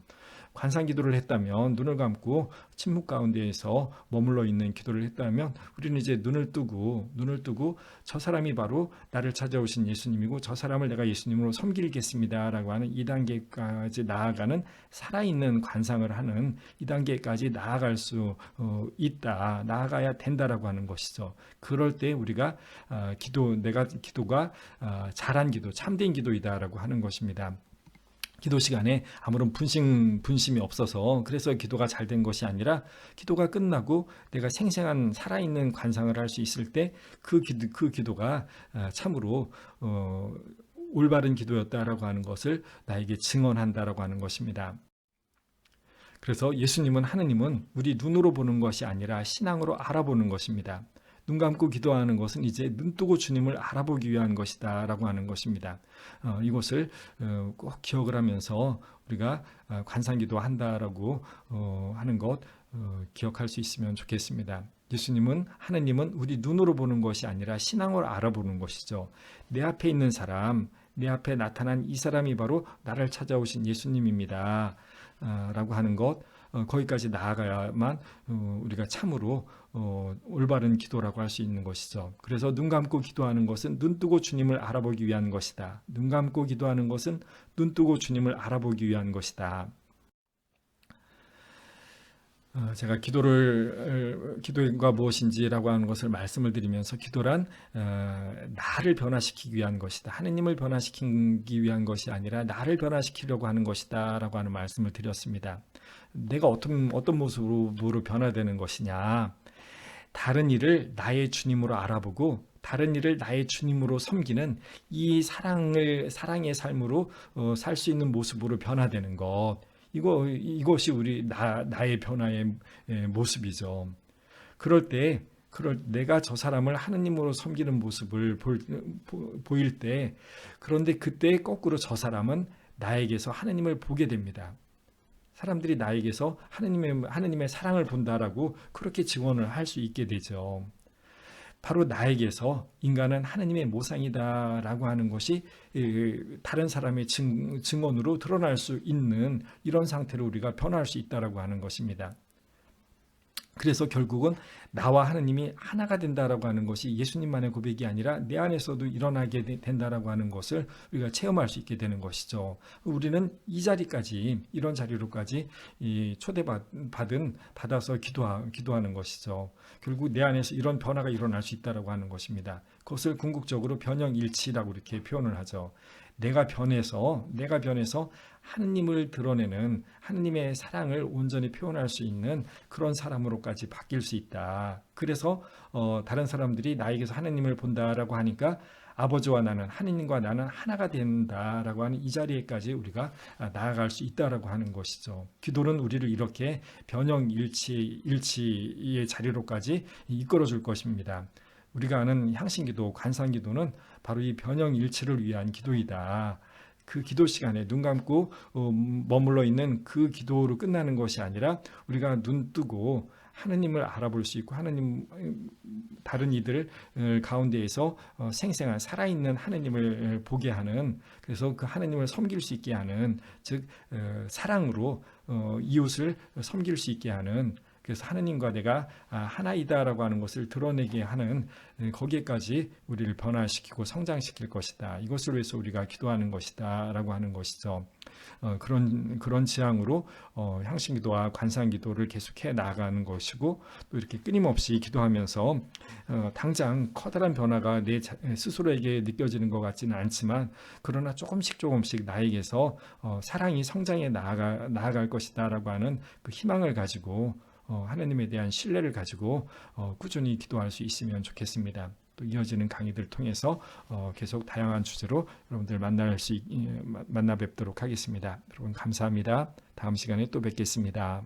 관상 기도를 했다면, 눈을 감고 침묵 가운데에서 머물러 있는 기도를 했다면, 우리는 이제 눈을 뜨고 저 사람이 바로 나를 찾아오신 예수님이고 저 사람을 내가 예수님으로 섬기겠습니다라고 하는 이 단계까지 나아가는, 살아있는 관상을 하는 이 단계까지 나아갈 수 있다, 나아가야 된다라고 하는 것이죠. 그럴 때 우리가 기도가 잘한 기도, 참된 기도이다라고 하는 것입니다. 기도 시간에 아무런 분심이 없어서 그래서 기도가 잘 된 것이 아니라, 기도가 끝나고 내가 생생한 살아있는 관상을 할 수 있을 때 그 기도가 참으로 올바른 기도였다라고 하는 것을 나에게 증언한다라고 하는 것입니다. 그래서 예수님은, 하느님은 우리 눈으로 보는 것이 아니라 신앙으로 알아보는 것입니다. 눈 감고 기도하는 것은 이제 눈 뜨고 주님을 알아보기 위한 것이다 라고 하는 것입니다. 이것을 꼭 기억을 하면서 우리가 관상기도 한다라고 하는 것 기억할 수 있으면 좋겠습니다. 예수님은, 하느님은 우리 눈으로 보는 것이 아니라 신앙으로 알아보는 것이죠. 내 앞에 있는 사람, 내 앞에 나타난 이 사람이 바로 나를 찾아오신 예수님입니다 라고 하는 것, 거기까지 나아가야만 우리가 참으로 올바른 기도라고 할 수 있는 것이죠. 그래서 눈 감고 기도하는 것은 눈 뜨고 주님을 알아보기 위한 것이다. 눈 감고 기도하는 것은 눈 뜨고 주님을 알아보기 위한 것이다. 제가 기도가 무엇인지라고 하는 것을 말씀을 드리면서 기도란 나를 변화시키기 위한 것이다. 하느님을 변화시키기 위한 것이 아니라 나를 변화시키려고 하는 것이다. 라고 하는 말씀을 드렸습니다. 내가 어떤 모습으로 변화되는 것이냐. 다른 일을 나의 주님으로 알아보고 다른 일을 나의 주님으로 섬기는 이 사랑의 삶으로 살 수 있는 모습으로 변화되는 것. 이것이 나의 변화의 모습이죠. 그럴 때, 내가 저 사람을 하느님으로 섬기는 모습을 보일 때, 그런데 그때 거꾸로 저 사람은 나에게서 하느님을 보게 됩니다. 사람들이 나에게서 하느님의 사랑을 본다라고 그렇게 증언을 할 수 있게 되죠. 바로 나에게서 인간은 하느님의 모상이다라고 하는 것이 다른 사람의 증언으로 드러날 수 있는 이런 상태로 우리가 변화할 수 있다라고 하는 것입니다. 그래서 결국은 나와 하느님이 하나가 된다라고 하는 것이 예수님만의 고백이 아니라 내 안에서도 일어나게 된다라고 하는 것을 우리가 체험할 수 있게 되는 것이죠. 우리는 이 자리까지, 이런 자리로까지 받아서 기도하는 것이죠. 결국 내 안에서 이런 변화가 일어날 수 있다라고 하는 것입니다. 그것을 궁극적으로 변형일치라고 이렇게 표현을 하죠. 내가 변해서 하느님을 드러내는 하느님의 사랑을 온전히 표현할 수 있는 그런 사람으로까지 바뀔 수 있다. 그래서 다른 사람들이 나에게서 하느님을 본다라고 하니까 아버지와 나는, 하느님과 나는 하나가 된다라고 하는 이 자리에까지 우리가 나아갈 수 있다라고 하는 것이죠. 기도는 우리를 이렇게 변형일치의 자리로까지 이끌어 줄 것입니다. 우리가 아는 향신기도, 관상기도는 바로 이 변형일치를 위한 기도이다. 그 기도 시간에 눈 감고 머물러 있는 그 기도로 끝나는 것이 아니라 우리가 눈 뜨고 하느님을 알아볼 수 있고 다른 이들 가운데에서 생생한 살아있는 하느님을 보게 하는, 그래서 그 하느님을 섬길 수 있게 하는, 즉 사랑으로 이웃을 섬길 수 있게 하는, 그래서 하느님과 내가 하나이다라고 하는 것을 드러내게 하는, 거기에까지 우리를 변화시키고 성장시킬 것이다. 이것을 위해서 우리가 기도하는 것이다라고 하는 것이죠. 그런 지향으로 향신기도와 관상기도를 계속해 나아가는 것이고, 또 이렇게 끊임없이 기도하면서 당장 커다란 변화가 내 스스로에게 느껴지는 것 같지는 않지만, 그러나 조금씩 나에게서 사랑이 성장해 나아갈 것이다라고 하는 그 희망을 가지고 하나님에 대한 신뢰를 가지고 꾸준히 기도할 수 있으면 좋겠습니다. 또 이어지는 강의들 통해서 계속 다양한 주제로 여러분들 만나 뵙도록 하겠습니다. 여러분 감사합니다. 다음 시간에 또 뵙겠습니다.